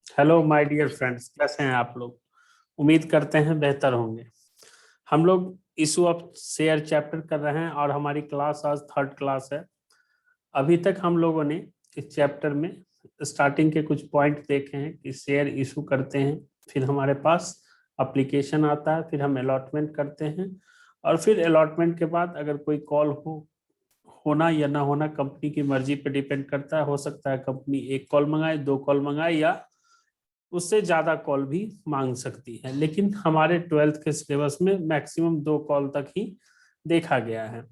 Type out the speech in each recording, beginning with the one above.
Hello my dear friends, कैसे हैं आप लोग। उम्मीद करते हैं बेहतर होंगे। हम लोग इशू ऑफ शेयर चैप्टर कर रहे हैं और हमारी क्लास आज थर्ड क्लास है। अभी तक हम लोगों ने इस चैप्टर में स्टार्टिंग के कुछ पॉइंट देखे हैं कि शेयर इशू करते हैं, फिर हमारे पास एप्लीकेशन आता है, फिर हम अलॉटमेंट करते हैं और फिर अलॉटमेंट के बाद अगर कोई कॉल होना या ना होना कंपनी की मर्जी पे डिपेंड करता है। हो सकता है कंपनी एक कॉल मंगाए, दो कॉल मंगाए या उससे ज्यादा कॉल भी मांग सकती है, लेकिन हमारे ट्वेल्थ के सिलेबस में मैक्सिमम दो कॉल तक ही देखा गया है।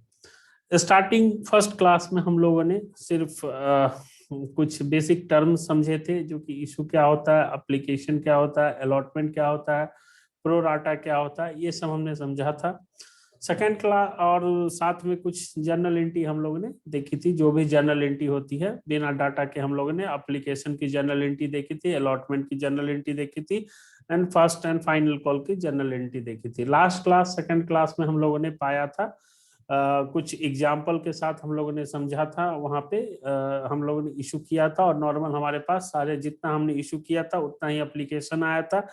स्टार्टिंग फर्स्ट क्लास में हम लोगों ने सिर्फ कुछ बेसिक टर्म समझे थे, जो कि इशू क्या होता है, एप्लीकेशन क्या होता है, अलॉटमेंट क्या होता है, प्रो राटा क्या होता है, ये सब हमने समझा था। सेकेंड क्लास और साथ में कुछ जर्नल एंट्री हम लोगों ने देखी थी। जो भी जर्नल एंट्री होती है बिना डाटा के, हम लोगों ने एप्लीकेशन की जर्नल एंट्री देखी थी, अलॉटमेंट की जर्नल एंट्री देखी थी and first and final call की जर्नल एंट्री देखी थी। लास्ट क्लास सेकेंड क्लास में हम लोगों ने पाया था कुछ एग्जाम्पल के साथ हम लोगों ने समझा था। वहां पे हम लोगों ने इशू किया था और नॉर्मल हमारे पास सारे जितना हमने इशू किया था उतना ही एप्लीकेशन आया था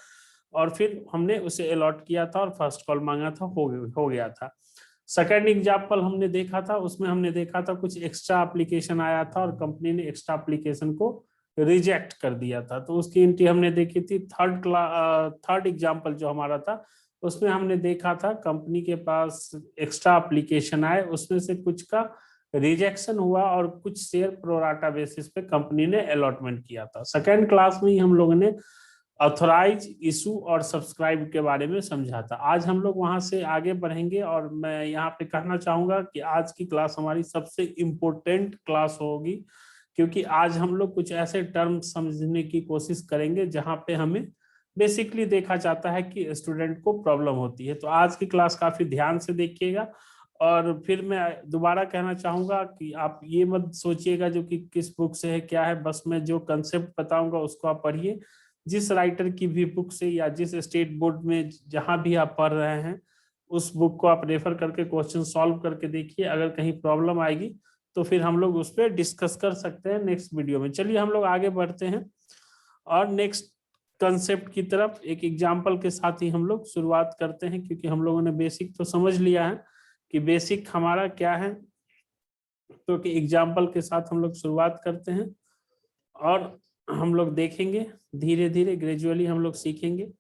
और फिर हमने उसे अलॉट किया था और फर्स्ट कॉल मांगा था, हो गया था। सेकेंड एग्जाम्पल हमने देखा था, उसमें हमने देखा था कुछ एक्स्ट्रा एप्लीकेशन आया था और कंपनी ने एक्स्ट्रा एप्लीकेशन को रिजेक्ट कर दिया था, तो उसकी एंट्री हमने देखी थी। थर्ड एग्जाम्पल जो हमारा था उसमें हमने देखा था कंपनी के पास एक्स्ट्रा एप्लीकेशन आए, उसमें से कुछ का रिजेक्शन हुआ और कुछ शेयर प्रोराटा बेसिस पे कंपनी ने अलॉटमेंट किया था। सेकेंड क्लास में ही हम लोगों ने ऑथराइज, इशू और सब्सक्राइब के बारे में समझा था। आज हम लोग वहां से आगे बढ़ेंगे और मैं यहाँ पे कहना चाहूंगा कि आज की क्लास हमारी सबसे इम्पोर्टेंट क्लास होगी, क्योंकि आज हम लोग कुछ ऐसे टर्म समझने की कोशिश करेंगे जहां पे हमें बेसिकली देखा जाता है कि स्टूडेंट को प्रॉब्लम होती है। तो आज की क्लास काफी ध्यान से देखिएगा। और फिर मैं दोबारा कहना चाहूंगा कि आप ये मत सोचिएगा जो कि किस बुक से है क्या है, बस मैं जो कंसेप्ट बताऊंगा उसको आप पढ़िए। जिस राइटर की भी बुक से या जिस स्टेट बोर्ड में जहां भी आप पढ़ रहे हैं उस बुक को आप रेफर करके क्वेश्चन सॉल्व करके देखिए। अगर कहीं प्रॉब्लम आएगी तो फिर हम लोग उस पर डिस्कस कर सकते हैं नेक्स्ट वीडियो में। चलिए हम लोग आगे बढ़ते हैं और नेक्स्ट कंसेप्ट की तरफ एक एग्जाम्पल के साथ ही हम लोग शुरुआत करते हैं, क्योंकि हम लोगों ने बेसिक तो समझ लिया है कि बेसिक हमारा क्या है। तो कि एग्जाम्पल के साथ हम लोग शुरुआत करते हैं और हम लोग देखेंगे, धीरे धीरे ग्रेजुअली हम लोग सीखेंगे।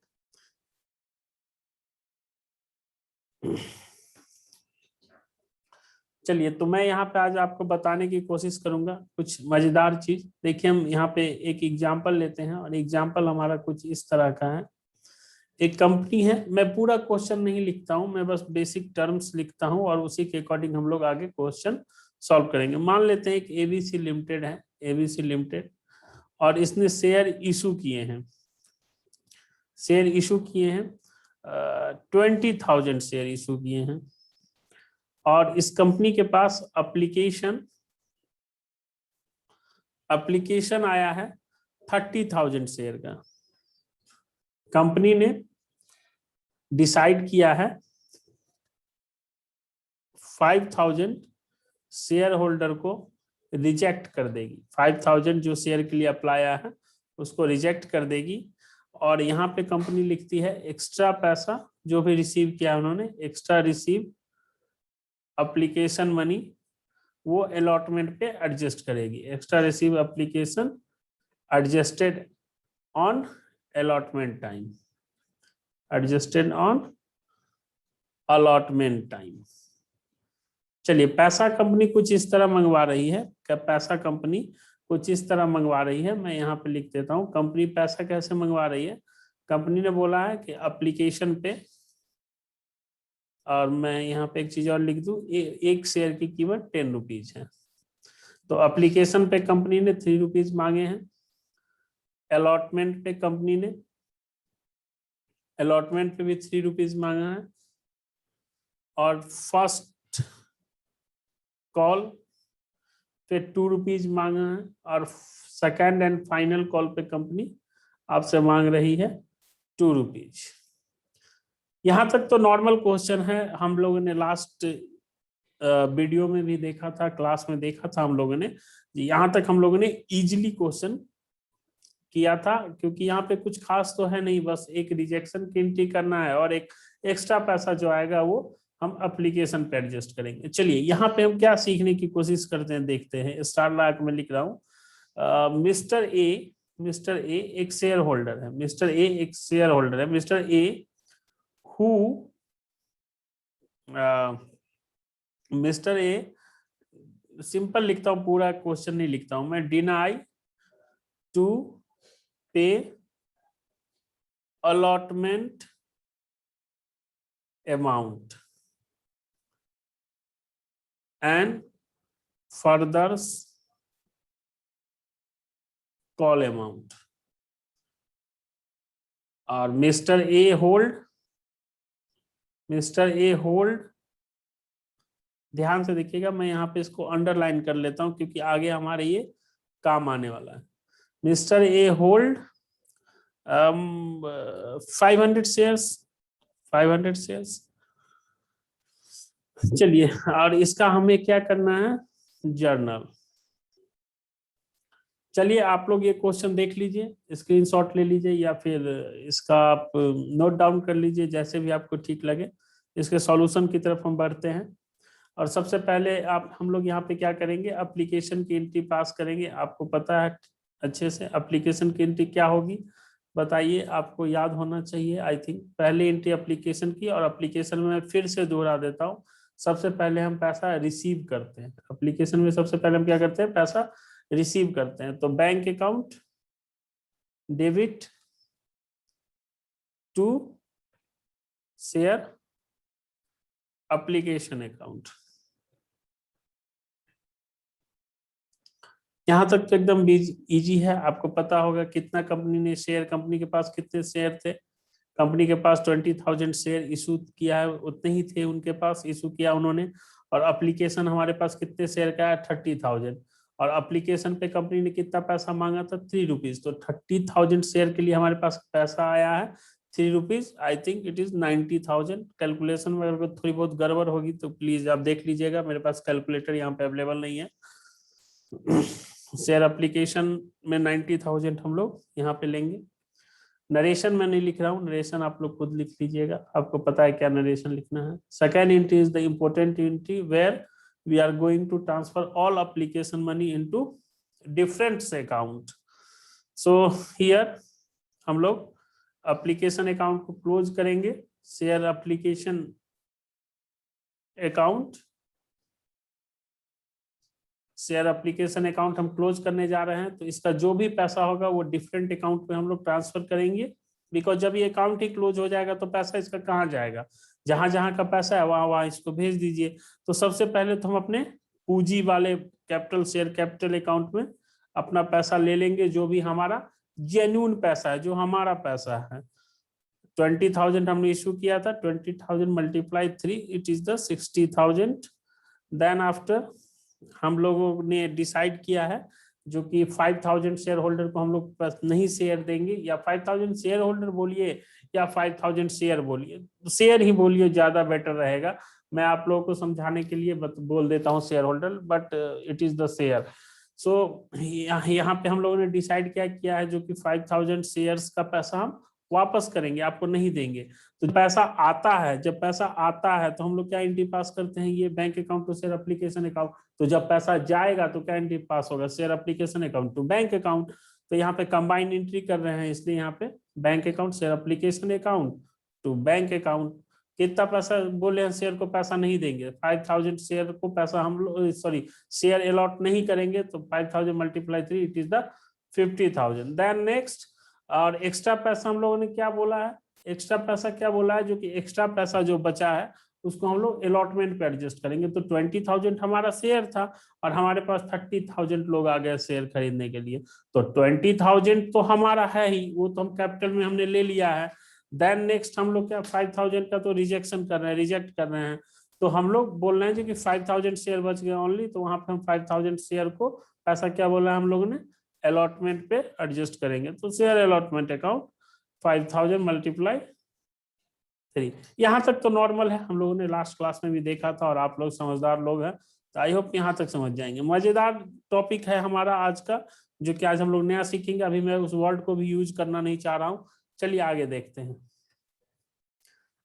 चलिए, तो मैं यहाँ पे आज आपको बताने की कोशिश करूंगा कुछ मजेदार चीज। देखिए, हम यहाँ पे एक एग्जाम्पल लेते हैं और एग्जाम्पल हमारा कुछ इस तरह का है। एक कंपनी है, मैं पूरा क्वेश्चन नहीं लिखता हूँ, मैं बस बेसिक टर्म्स लिखता हूँ और उसी के अकॉर्डिंग हम लोग आगे क्वेश्चन सॉल्व करेंगे। मान लेते हैं एक एबीसी लिमिटेड है, एबीसी लिमिटेड, और इसने शेयर इशू किए हैं। शेयर इशू किए हैं 20,000 शेयर इशू किए हैं और इस कंपनी के पास एप्लीकेशन आया है 30,000 शेयर का। कंपनी ने डिसाइड किया है 5,000 शेयर होल्डर को रिजेक्ट कर देगी। 5,000 जो शेयर के लिए अप्लाई आया है उसको रिजेक्ट कर देगी। और यहाँ पे कंपनी लिखती है एक्स्ट्रा पैसा जो भी रिसीव किया उन्होंने, एक्स्ट्रा रिसीव एप्लीकेशन मनी, वो अलॉटमेंट पे एडजस्ट करेगी। Extra receive application adjusted on allotment time, adjusted on allotment time. चलिए, पैसा कंपनी कुछ इस तरह मंगवा रही है। क्या पैसा कंपनी कुछ इस तरह मंगवा रही है, मैं यहाँ पे लिख देता हूँ कंपनी पैसा कैसे मंगवा रही है। कंपनी ने बोला है कि एप्लीकेशन पे, और मैं यहाँ पे एक चीज और लिख दूं, एक शेयर की कीमत 10 रुपीज है। तो एप्लीकेशन पे कंपनी ने 3 रुपीज मांगे हैं। अलॉटमेंट पे कंपनी ने, अलॉटमेंट पे भी 3 रुपीज मांगा है और फर्स्ट कॉल पे 2 रुपीज मांगा है और सेकेंड एंड फाइनल कॉल पे कंपनी आपसे मांग रही है 2 रुपीज। यहां तक तो नॉर्मल क्वेश्चन है, हम लोगों ने लास्ट वीडियो में भी देखा था, क्लास में देखा था हम लोगों ने। यहाँ तक हम लोगों ने इजीली क्वेश्चन किया था, क्योंकि यहाँ पे कुछ खास तो है नहीं, बस एक रिजेक्शन की एंट्री करना है और एक एक्स्ट्रा पैसा जो आएगा वो हम एप्लीकेशन पे एडजस्ट करेंगे। चलिए यहाँ पे हम क्या सीखने की कोशिश करते हैं, देखते हैं। स्टार लाइक में लिख रहा हूँ, मिस्टर ए एक शेयर होल्डर है, मिस्टर ए एक शेयर होल्डर है, mister A who mister A, simple लिखता हूं, पूरा क्वेश्चन नहीं लिखता हूं मैं, डिनाई टू पे allotment amount and furthers call amount, और मिस्टर ए होल्ड, ध्यान से देखिएगा, मैं यहाँ पे इसको अंडरलाइन कर लेता हूं क्योंकि आगे हमारे ये काम आने वाला है। Mister A hold 500 shares. चलिए, और इसका हमें क्या करना है, जर्नल। चलिए आप लोग ये क्वेश्चन देख लीजिए, स्क्रीनशॉट ले लीजिए या फिर इसका आप नोट डाउन कर लीजिए, जैसे भी आपको ठीक लगे। इसके सॉल्यूशन की तरफ हम बढ़ते हैं। और सबसे पहले हम लोग यहाँ पे क्या करेंगे, एप्लीकेशन की एंट्री पास करेंगे। आपको पता है अच्छे से एप्लीकेशन की एंट्री क्या होगी, बताइए, आपको याद होना चाहिए आई थिंक। पहले एंट्री एप्लीकेशन की, और एप्लीकेशन में फिर से दोहरा देता हूँ, सबसे पहले हम पैसा रिसीव करते हैं। एप्लीकेशन में सबसे पहले हम क्या करते हैं, पैसा रिसीव करते हैं। तो bank account debit to share application account. यहां तक तो एकदम इजी है, आपको पता होगा कितना कंपनी ने शेयर, कंपनी के पास कितने शेयर थे। कंपनी के पास 20,000 शेयर इशू किया है, उतने ही थे उनके पास, इशू किया उन्होंने। और एप्लीकेशन हमारे पास कितने शेयर का है, 30,000। और एप्लीकेशन पे कंपनी ने कितना पैसा मांगा था, 3 रुपीज। तो 30,000 शेयर के लिए हमारे पास पैसा आया है 3 rupees. I think it is 90,000। Calculation में अगर थोड़ी बहुत गड़बड़ होगी तो प्लीज आप देख लीजिएगा, मेरे पास कैलकुलेटर यहाँ पे अवेलेबल नहीं है। शेयर एप्लीकेशन में 90,000 हम लोग यहाँ पे लेंगे। नरेशन में नहीं लिख रहा हूँ, नरेशन आप लोग खुद लिख लीजिएगा, आपको पता है क्या नरेशन लिखना है। Second entry is the important entry where we are going to transfer all application money into different account. So here हम लोग एप्लीकेशन अकाउंट को क्लोज करेंगे, share application account, share application account हम क्लोज करने जा रहे हैं। तो इसका जो भी पैसा होगा वो डिफरेंट अकाउंट पे हम लोग ट्रांसफर करेंगे, बिकॉज जब ये अकाउंट ही क्लोज हो जाएगा तो पैसा इसका कहाँ जाएगा, जहां जहां का पैसा है वहां वहां इसको भेज दीजिए। तो सबसे पहले तो हम अपने पूंजी वाले कैपिटल, शेयर कैपिटल अकाउंट में अपना पैसा ले लेंगे, जो भी हमारा जेन्युइन पैसा है, जो हमारा पैसा है। 20,000 हमने इशू किया था, 20,000 multiply 3, it is the 60,000। Then after हम लोगों ने डिसाइड किया है जो कि 5,000 शेयर होल्डर को हम लोग नहीं शेयर देंगे, या 5,000 शेयर होल्डर बोलिए या 5,000 शेयर बोलिए, शेयर ही बोलिए, ज्यादा बेटर रहेगा। मैं आप लोगों को समझाने के लिए बोल देता हूँ shareholder, but it is the share. So यहाँ पे हम लोगों ने डिसाइड क्या किया है, जो कि 5,000 शेयर्स का पैसा हम वापस करेंगे, आपको नहीं देंगे। तो पैसा आता है, जब पैसा आता है तो हम लोग क्या एंट्री पास करते हैं, ये bank account to share application account. तो जब पैसा जाएगा तो क्या एंट्री पास होगा, share application account to bank account. तो यहाँ पे कंबाइंड एंट्री कर रहे हैं, इसलिए यहाँ पे bank account share application account to bank account. कितना पैसा बोले हैं, शेयर को पैसा नहीं देंगे, 5,000 शेयर को पैसा हम लोग, सॉरी, शेयर अलॉट नहीं करेंगे। तो 5,000 multiply 3, it is the 50,000। Then next, और एक्स्ट्रा पैसा हम लोगों ने क्या बोला है, एक्स्ट्रा पैसा क्या बोला है, जो कि एक्स्ट्रा पैसा जो बचा है उसको हम लोग अलॉटमेंट पे एडजस्ट करेंगे। तो 20,000 हमारा शेयर था और हमारे पास 30,000 लोग आ गए शेयर खरीदने के लिए। तो 20,000 तो हमारा है ही, वो तो हम कैपिटल में हमने ले लिया है। देन नेक्स्ट हम लोग क्या, 5,000 का तो रिजेक्शन कर रहे हैं, रिजेक्ट कर रहे हैं। तो हम लोग बोल रहे हैं जो कि 5,000 शेयर बच गए ओनली, तो वहां पे हम 5,000 शेयर को पैसा क्या बोला है हम लोगों ने, अलॉटमेंट पे एडजस्ट करेंगे। तो शेयर अलॉटमेंट अकाउंट 5,000 मल्टीप्लाई 3। यहाँ तक तो नॉर्मल है, हम लोगों ने लास्ट क्लास में भी देखा था और आप लोग समझदार लोग हैं, तो आई होप यहाँ तक समझ जाएंगे। मजेदार टॉपिक है हमारा आज का, जो कि आज हम लोग नया सीखेंगे। अभी मैं उस वर्ड को भी यूज करना नहीं चाह रहा हूं। चलिए आगे देखते हैं।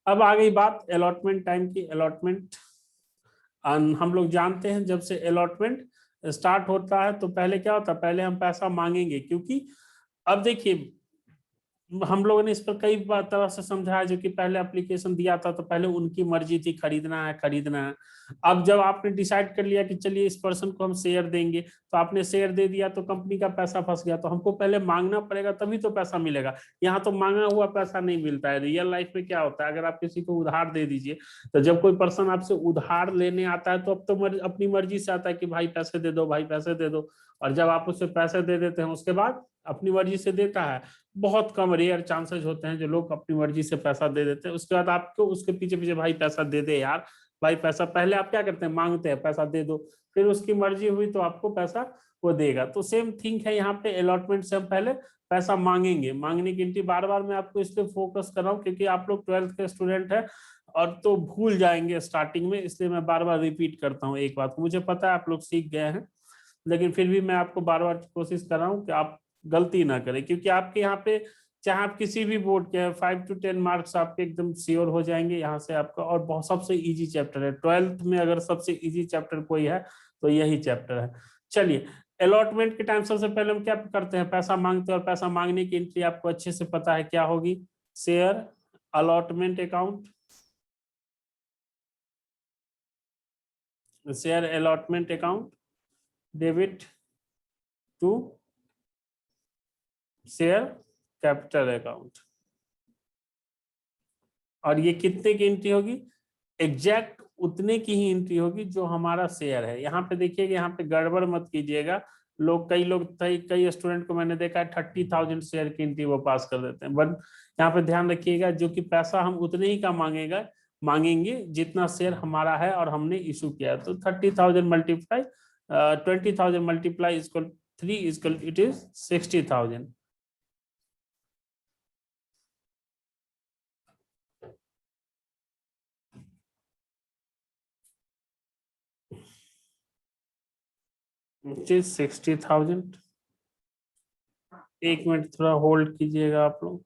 अब आ गई बात अलॉटमेंट टाइम की। अलॉटमेंट हम लोग जानते हैं जब से अलॉटमेंट स्टार्ट होता है तो पहले क्या होता है, पहले हम पैसा मांगेंगे, क्योंकि अब देखिए हम लोगों ने इस पर कई बार तरह से समझाया। जो कि पहले एप्लीकेशन दिया था तो पहले उनकी मर्जी थी, खरीदना है खरीदना है। अब जब आपने डिसाइड कर लिया कि चलिए इस पर्सन को हम शेयर देंगे, तो आपने शेयर दे दिया तो कंपनी का पैसा फंस गया। तो हमको पहले मांगना पड़ेगा तभी तो पैसा मिलेगा। यहाँ तो मांगा हुआ पैसा नहीं मिलता है। रियल लाइफ में क्या होता है, अगर आप किसी को उधार दे दीजिए, तो जब कोई पर्सन आपसे उधार लेने आता है तो अब तो अपनी मर्जी से आता है कि भाई पैसे दे दो, भाई पैसे दे दो। और जब आप उससे पैसे दे देते हैं उसके बाद अपनी मर्जी से देता है। बहुत कम रेयर चांसेस होते हैं जो लोग अपनी मर्जी से पैसा दे देते हैं। उसके बाद आपको उसके पीछे पीछे भाई पैसा दे दे यार, भाई पैसा, पहले आप क्या करते हैं, मांगते हैं पैसा दे दो, फिर उसकी मर्जी हुई तो आपको पैसा वो देगा। तो सेम थिंग है यहाँ पे अलॉटमेंट से हम पहले पैसा मांगेंगे। मांगने की एंट्री बार बार मैं आपको इसलिए फोकस कर रहा हूँ क्योंकि आप लोग 12th के स्टूडेंट हैं और तो भूल जाएंगे स्टार्टिंग में, इसलिए मैं बार बार रिपीट करता हूँ एक बात को। मुझे पता है आप लोग सीख गए हैं, लेकिन फिर भी मैं आपको बार बार कोशिश कर रहा हूँ कि आप गलती ना करें। क्योंकि आपके यहाँ पे चाहे आप किसी भी बोर्ड के 5 to 10 मार्क्स आपके एकदम श्योर हो जाएंगे यहाँ से आपका। और बहुत सबसे इजी चैप्टर है 12th में, अगर सबसे इजी चैप्टर कोई है तो यही चैप्टर है। चलिए अलॉटमेंट के टाइम सबसे पहले हम क्या करते हैं, पैसा मांगते हैं। और पैसा मांगने की एंट्री आपको अच्छे से पता है क्या होगी, share allotment account, share allotment account, debit to share capital account. और ये कितने की एंट्री होगी, एग्जैक्ट उतने की ही एंट्री होगी जो हमारा शेयर है। यहाँ पे देखिएगा, यहाँ पे गड़बड़ मत कीजिएगा। कई स्टूडेंट को मैंने देखा है 30,000 शेयर की एंट्री वो पास कर देते हैं। बट यहाँ पे ध्यान रखिएगा, जो कि पैसा हम उतने ही का मांगेंगे जितना शेयर हमारा है और हमने इशू किया। तो 30,000 multiply 20,000 multiply equal 3 equal it is 60,000। which is 60,000। एक मिनट थोड़ा होल्ड कीजिएगा आप लोग।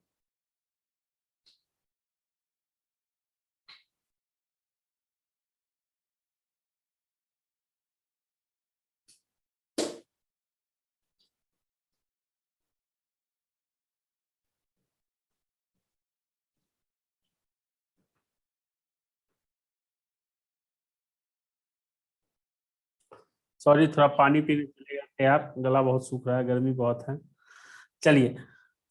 सॉरी, थोड़ा पानी पीने चले गए थे यार, गला बहुत सूख रहा है, गर्मी बहुत है। चलिए,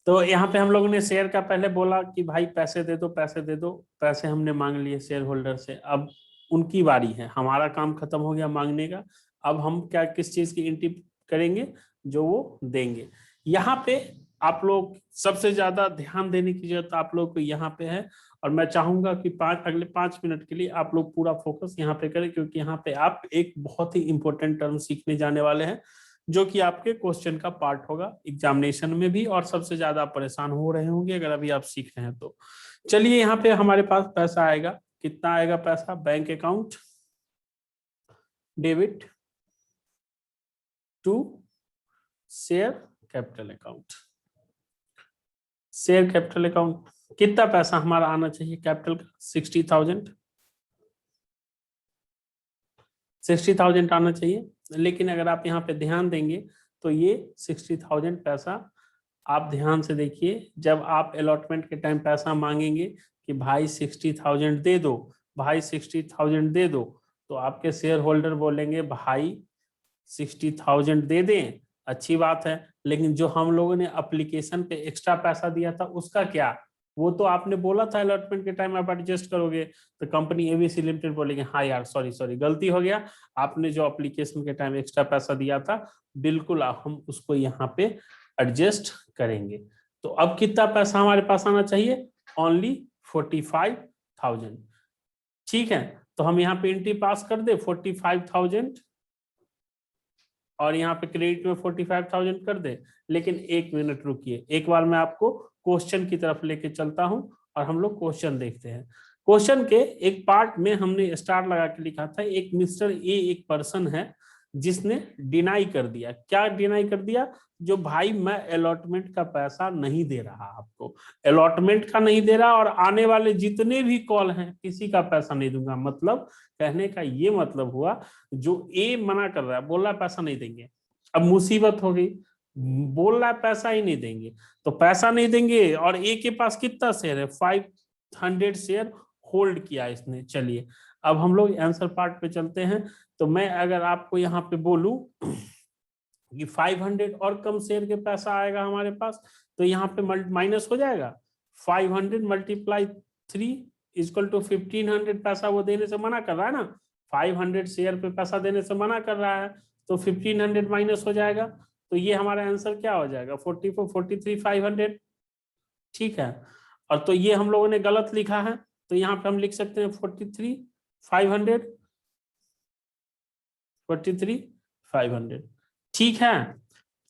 तो यहाँ पे हम लोगों ने शेयर का पहले बोला कि भाई पैसे दे दो, पैसे दे दो। पैसे हमने मांग लिए शेयर होल्डर से। अब उनकी बारी है, हमारा काम खत्म हो गया मांगने का। अब हम क्या किस चीज की एंट्री करेंगे, जो वो देंगे। यहाँ पे आप लोग सबसे ज्यादा ध्यान देने की जरूरत आप लोग को यहाँ पे है। और मैं चाहूंगा कि अगले 5 मिनट के लिए आप लोग पूरा फोकस यहाँ पे करें, क्योंकि यहाँ पे आप एक बहुत ही इंपॉर्टेंट टर्म सीखने जाने वाले हैं, जो कि आपके क्वेश्चन का पार्ट होगा एग्जामिनेशन में भी। और सबसे ज्यादा परेशान हो रहे होंगे अगर अभी आप सीख रहे हैं तो। चलिए, यहाँ पे हमारे पास पैसा आएगा। कितना आएगा पैसा, bank account, debit to share capital account. Share capital account, कितना पैसा हमारा आना चाहिए कैपिटल का, 60,000 आना चाहिए। लेकिन अगर आप यहाँ पे ध्यान देंगे तो ये 60,000 पैसा, आप ध्यान से देखिए, जब आप अलॉटमेंट के टाइम पैसा मांगेंगे कि भाई 60,000 दे दो, भाई 60,000 दे दो, तो आपके शेयर होल्डर बोलेंगे भाई 60,000 दे दें, अच्छी बात है। लेकिन जो हम लोगों ने एप्लीकेशन पे एक्स्ट्रा पैसा दिया था उसका क्या, वो तो आपने बोला था अलॉटमेंट के टाइम आप एडजस्ट करोगे। तो कंपनी एबीसी लिमिटेड बोलेंगे हाँ यार सॉरी सॉरी गलती हो गया, आपने जो एप्लीकेशन के टाइम एक्स्ट्रा पैसा दिया था बिल्कुल हम उसको यहाँ पे एडजस्ट करेंगे। तो अब कितना पैसा हमारे पास आना चाहिए, ओनली 45,000। ठीक है, तो हम यहाँ पे एंट्री पास कर दे 45,000 और यहाँ पे क्रेडिट में 45,000 कर दे। लेकिन एक मिनट रुकिए, एक बार मैं आपको क्वेश्चन की तरफ लेके चलता हूं और हम लोग क्वेश्चन देखते हैं। क्वेश्चन के एक पार्ट में हमने स्टार लगा के लिखा था, एक मिस्टर ए एक पर्सन है जिसने डिनाई कर दिया। क्या डिनाई कर दिया? जो भाई मैं अलॉटमेंट का पैसा नहीं दे रहा, आपको अलॉटमेंट का नहीं दे रहा, और आने वाले जितने भी कॉल हैं किसी का पैसा नहीं दूंगा। मतलब कहने का ये मतलब हुआ, जो ए मना कर रहा है, बोल रहा है पैसा नहीं देंगे, अब मुसीबत हो गई, बोल रहा है पैसा ही नहीं देंगे, तो पैसा नहीं देंगे, और ए के पास कितना शेयर है? 500 शेयर होल्ड किया इसने। चलिए अब हम लोग आंसर पार्ट पे चलते हैं। तो मैं अगर आपको यहाँ पे बोलूं कि 500 और कम शेयर के पैसा आएगा हमारे पास, तो यहाँ पे माइनस हो जाएगा। 500 मल्टीप्लाई 3 इक्वल टू 1500 पैसा वो देने से मना कर रहा है ना, 500 शेयर पे पैसा देने से मना कर रहा है, तो 1500 माइनस हो जाएगा। तो ये हमारा आंसर क्या हो जाएगा? 44, 43, 500। ठीक है, और तो ये हम लोगों ने गलत लिखा है, तो यहाँ पे हम लिख सकते हैं 43, 500, 43, 500। ठीक है,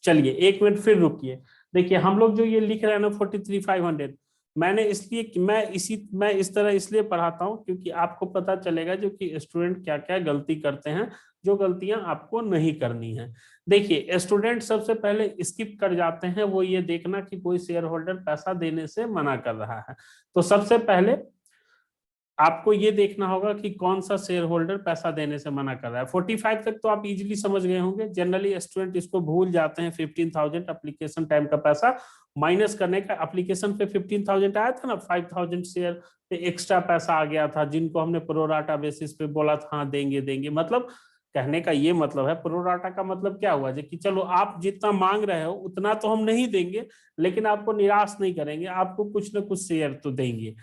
चलिए एक मिनट फिर रुकिए। देखिए हम लोग जो ये लिख रहे हैं ना 43, 500, मैंने इसलिए मैं इस तरह इसलिए पढ़ाता हूं क्योंकि आपको पता चलेगा जो कि स्टूडेंट क्या क्या गलती करते हैं, जो गलतियां आपको नहीं करनी है। देखिए स्टूडेंट सबसे पहले स्किप कर जाते हैं वो ये देखना कि कोई शेयर होल्डर पैसा देने से मना कर रहा है। तो सबसे पहले आपको ये देखना होगा कि कौन सा शेयर होल्डर पैसा देने से मना कर रहा है। 45 तक तो आप इजीली समझ गए होंगे। जनरली स्टूडेंट इसको भूल जाते हैं। 15,000 एप्लीकेशन टाइम का पैसा माइनस करने का। एप्लीकेशन पे 15,000 आया था ना, 5,000 शेयर पे एक्स्ट्रा पैसा आ गया था, जिनको हमने प्रोराटा बेसिस पे बोला था हाँ देंगे देंगे। मतलब कहने का ये मतलब है, प्रोराटा का मतलब क्या हुआ कि चलो आप जितना मांग रहे हो उतना तो हम नहीं देंगे, लेकिन आपको निराश नहीं करेंगे, आपको कुछ ना कुछ शेयर तो देंगे।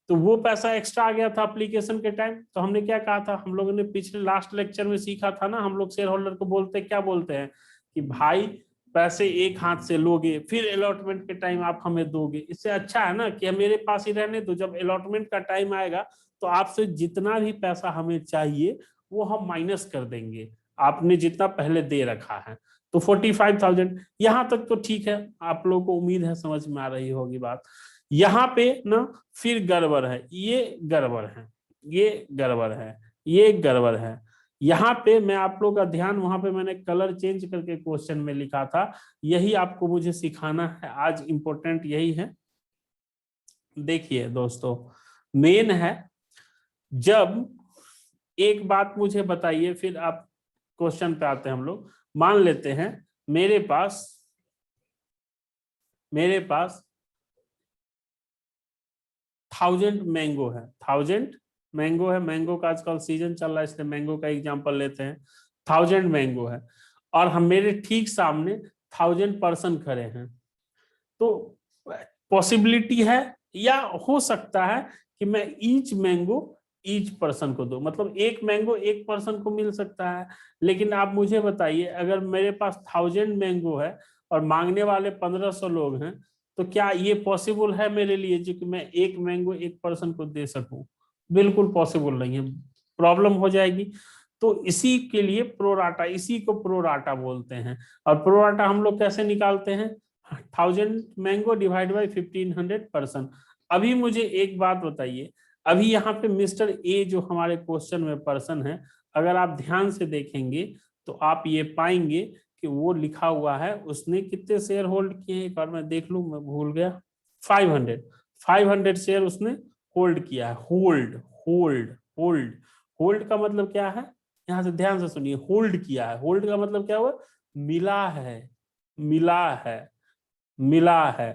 तो वो पैसा एक्स्ट्रा आ गया था एप्लीकेशन के टाइम। तो हमने क्या कहा था, हम लोगों ने पिछले लास्ट लेक्चर में सीखा था ना, हम लोग शेयर होल्डर को बोलते क्या बोलते हैं कि भाई पैसे एक हाथ से लोगे फिर अलॉटमेंट के टाइम आप हमें दोगे। इससे अच्छा है ना कि मेरे पास ही रहने दो, जब अलॉटमेंट का टाइम आएगा तो आपसे जितना भी पैसा हमें चाहिए वो हम माइनस कर देंगे, आपने जितना पहले दे रखा है। तो 45,000 यहां तक तो ठीक है, आप लोगों को उम्मीद है समझ में आ रही होगी बात। यहाँ पे ना फिर गड़बड़ है, ये गड़बड़ है, ये गड़बड़ है, ये गड़बड़ है। यहाँ पे मैं आप लोगों का ध्यान, वहां पे मैंने कलर चेंज करके क्वेश्चन में लिखा था, यही आपको मुझे सिखाना है आज, इंपॉर्टेंट यही है। देखिए दोस्तों मेन है, जब एक बात मुझे बताइए फिर आप क्वेश्चन पे आते हैं हम लोग। मान लेते हैं मेरे पास 1000 मैंगो है, 1000 मैंगो है, मैंगो का आजकल सीजन चल रहा है इसलिए मैंगो का एग्जांपल लेते हैं। 1000 मैंगो है और हम मेरे ठीक सामने 1000 पर्सन खड़े हैं। तो पॉसिबिलिटी है या हो सकता है कि मैं ईच मैंगो ईच पर्सन को दूं, मतलब एक मैंगो एक पर्सन को मिल सकता है। लेकिन आप मुझे बताइए अगर मेरे पास 1000 मैंगो है और मांगने वाले 1500 लोग हैं, तो क्या ये पॉसिबल है मेरे लिए जो कि मैं एक मैंगो एक पर्सन को दे सकूं? बिल्कुल पॉसिबल नहीं है, प्रॉब्लम हो जाएगी। तो इसी के लिए प्रोराटा, इसी को प्रोराटा बोलते हैं। और प्रोराटा हम लोग कैसे निकालते हैं? 1000 मैंगो डिवाइड बाई 1500 पर्सन। अभी मुझे एक बात बताइए, अभी यहाँ पे मिस्टर ए जो हमारे क्वेश्चन में पर्सन है, अगर आप ध्यान से देखेंगे तो आप ये पाएंगे कि वो लिखा हुआ है उसने कितने शेयर होल्ड किए हैं, एक बार मैं देख लूं, मैं भूल गया। 500 शेयर उसने होल्ड किया है। होल्ड होल्ड होल्ड होल्ड का मतलब क्या है? यहां से ध्यान से सुनिए, होल्ड किया है, होल्ड का मतलब क्या हुआ? मिला है, मिला है, मिला है।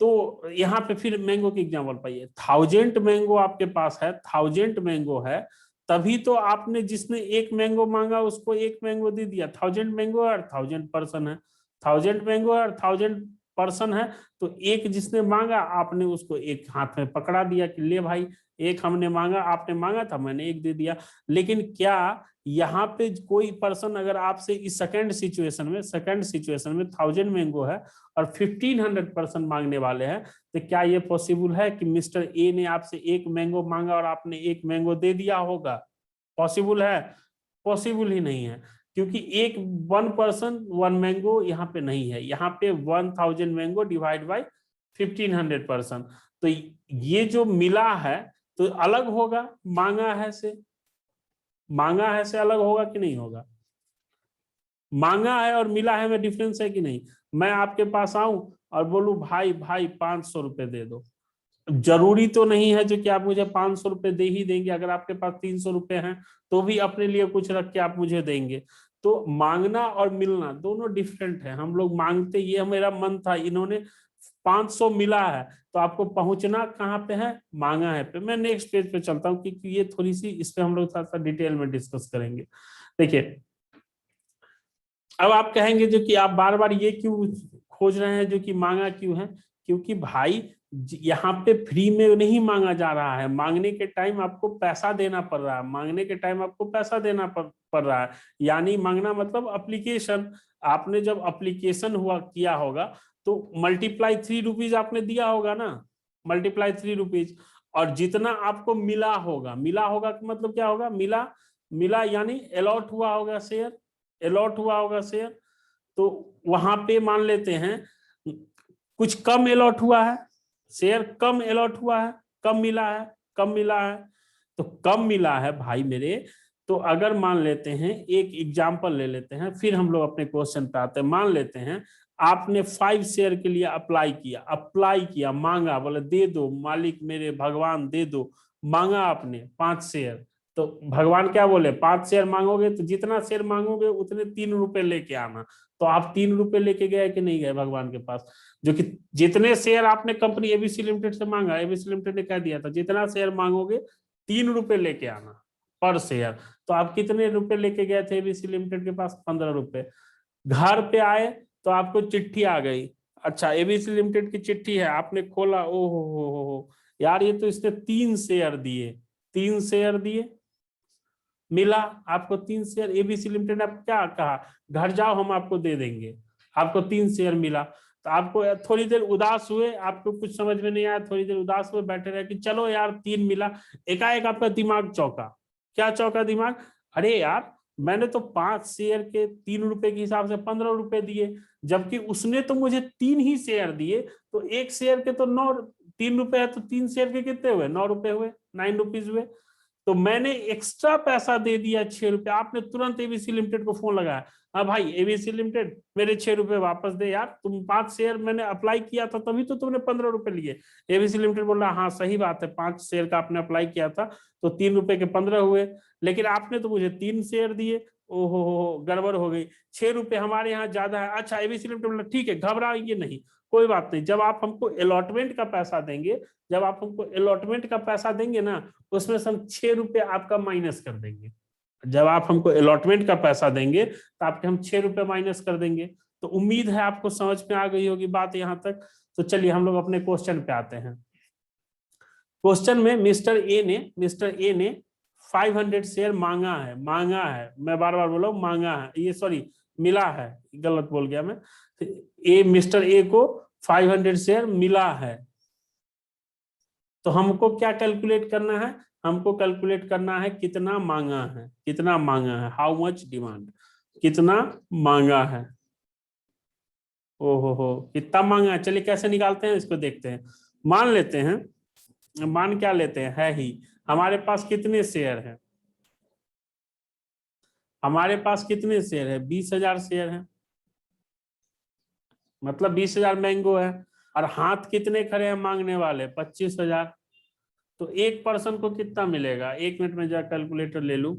तो यहाँ पे फिर मैंगो की एग्जांपल पाइए। 1000 मैंगो आपके पास है, 1000 मैंगो है, तभी तो आपने जिसने एक मैंगो मांगा उसको एक मैंगो दे दिया। 1000 मैंगो है और 1000 पर्सन है, 1000 मैंगो है और 1000 पर्सन है, तो एक जिसने मांगा आपने उसको एक हाथ में पकड़ा दिया कि ले भाई, एक हमने मांगा, आपने मांगा था, मैंने एक दे दिया। लेकिन क्या यहाँ पे कोई पर्सन अगर आपसे इस सेकंड सिचुएशन में 1000 मैंगो है और 1500 पर्सन मांगने वाले हैं, तो क्या ये पॉसिबल है कि मिस्टर ए ने आपसे एक मैंगो मांगा और आपने एक मैंगो दे दिया होगा? पॉसिबल है? पॉसिबल ही नहीं है, क्योंकि एक वन पर्सन वन मैंगो यहाँ पे नहीं है, यहाँ पे 1000 मैंगो डिवाइड बाई 1500 पर्सन। तो ये जो मिला है तो अलग होगा, मांगा है से, मांगा है से अलग होगा कि नहीं होगा? मांगा है और मिला है में डिफरेंस है कि नहीं। मैं आपके पास आऊं और बोलूं भाई भाई 500 रुपए दे दो, जरूरी तो नहीं है जो कि आप मुझे 500 रुपए दे ही देंगे, अगर आपके पास 300 रुपए हैं तो भी अपने लिए कुछ रख के आप मुझे देंगे। तो मांगना और मिलना दोनों डिफरेंट है। हम लोग मांगते, ये मेरा मन था, इन्होंने 500 मिला है, तो आपको पहुंचना कहाँ पे है, मांगा है पे। मैं नेक्स्ट पेज पे चलता हूँ क्योंकि ये थोड़ी सी इस पे हम लोग थोड़ा सा डिटेल में डिस्कस करेंगे। देखिए, अब आप कहेंगे जो कि आप बार बार ये क्यों खोज रहे हैं जो कि मांगा क्यों है, क्योंकि भाई यहाँ पे फ्री में नहीं मांगा जा रहा है, मांगने के टाइम आपको पैसा देना पड़ रहा है, मांगने के टाइम आपको पैसा देना पड़ रहा है। यानी मांगना मतलब अप्लीकेशन, आपने जब अप्लीकेशन हुआ किया होगा तो मल्टीप्लाई 3 रुपीज आपने दिया होगा ना, मल्टीप्लाई 3 रुपीज, और जितना आपको मिला होगा, मिला होगा का मतलब क्या होगा, मिला, मिला यानी अलॉट हुआ होगा शेयर, अलॉट हुआ होगा शेयर। तो वहां पे मान लेते हैं कुछ कम अलॉट हुआ है, शेयर कम अलॉट हुआ है, कम मिला है, कम मिला है। तो कम मिला है भाई मेरे, तो अगर मान लेते हैं एक एग्जांपल ले लेते हैं, फिर हम लोग अपने क्वेश्चन पे आते हैं। मान लेते हैं आपने 5 शेयर के लिए अप्लाई किया, अप्लाई किया, मांगा, बोले दे दो मालिक मेरे, भगवान दे दो, मांगा आपने 5 शेयर। तो भगवान क्या बोले, 5 शेयर मांगोगे तो जितना शेयर मांगोगे उतने 3 रुपए लेके आना। तो आप 3 रुपए लेके गए कि नहीं गए भगवान के पास, जो कि जितने शेयर आपने कंपनी एबीसी लिमिटेड से मांगा, एबीसी लिमिटेड ने कह दिया था जितना शेयर मांगोगे 3 रुपए लेके आना पर शेयर। तो आप कितने रुपए लेके गए थे एबीसी लिमिटेड के पास, 15 रुपए। घर पे आए तो आपको चिट्ठी आ गई, अच्छा एबीसी लिमिटेड की चिट्ठी है, आपने खोला, ओहो हो यार ये तो इसने 3 शेयर दिए, 3 शेयर दिए, मिला आपको 3 शेयर। एबीसी लिमिटेड ने क्या कहा, घर जाओ हम आपको दे देंगे, आपको 3 शेयर मिला। तो आपको थोड़ी देर उदास हुए, आपको कुछ समझ में नहीं आया, थोड़ी देर उदास हुए, बैठे रहे कि चलो यार 3 मिला। एकाएक आपका दिमाग चौंका, क्या चौंका दिमाग, अरे यार मैंने तो 5 शेयर के 3 रुपए के हिसाब से 15 रुपए दिए, जबकि उसने तो मुझे 3 ही शेयर दिए, तो एक शेयर के तो 9, 3 रुपए है तो 3 शेयर के कितने हुए, 9 रुपए हुए, 9 रुपीज हुए। तो मैंने एक्स्ट्रा पैसा दे दिया 6 रुपए, आपने तुरंत एबीसी लिमिटेड को फोन लगाया, हाँ भाई एबीसी लिमिटेड मेरे 6 रुपए वापस दे यार, तुम 5 शेयर मैंने अप्लाई किया था तभी तो तुमने 15 रुपए लिए। एबीसी लिमिटेड बोल रहा हाँ सही बात है, 5 शेयर का आपने अप्लाई किया था तो 3 रुपए के 15 हुए, लेकिन आपने तो मुझे 3 शेयर दिए, ओहो हो गड़बड़ हो गई, 6 रुपए हमारे यहाँ ज्यादा है। अच्छा एबीसी लिमिटेड बोला ठीक है घबराइए नहीं, कोई बात नहीं, जब आप हमको अलॉटमेंट का पैसा देंगे, जब आप हमको अलॉटमेंट का पैसा देंगे ना, उसमें से हम 6 रुपए आपका माइनस कर देंगे। जब आप हमको अलॉटमेंट का पैसा देंगे तो आपके हम 6 रुपए माइनस कर देंगे। तो उम्मीद है आपको समझ में आ गई होगी बात यहां तक। तो चलिए हम लोग अपने क्वेश्चन पे आते हैं। क्वेश्चन में मिस्टर ए ने 500 शेयर मांगा है, मांगा है, मैं बार बार बोला मांगा है, ये सॉरी मिला है, गलत बोल गया मैं। मिस्टर ए को 500 शेयर मिला है, तो हमको क्या कैलकुलेट करना है, हमको कैलकुलेट करना है कितना मांगा है, कितना मांगा है, हाउ मच डिमांड, कितना मांगा है। ओहो हो कितना मांगा है, चलिए कैसे निकालते हैं इसको देखते हैं। मान लेते हैं, मान क्या लेते हैं, है ही हमारे पास कितने शेयर हैं, हमारे पास कितने शेयर है, 20,000 शेयर है, मतलब 20,000 मैंगो है, और हाथ कितने खड़े हैं मांगने वाले, 25,000। तो एक पर्सन को कितना मिलेगा, 1 मिनट में जा कैलकुलेटर ले लूं।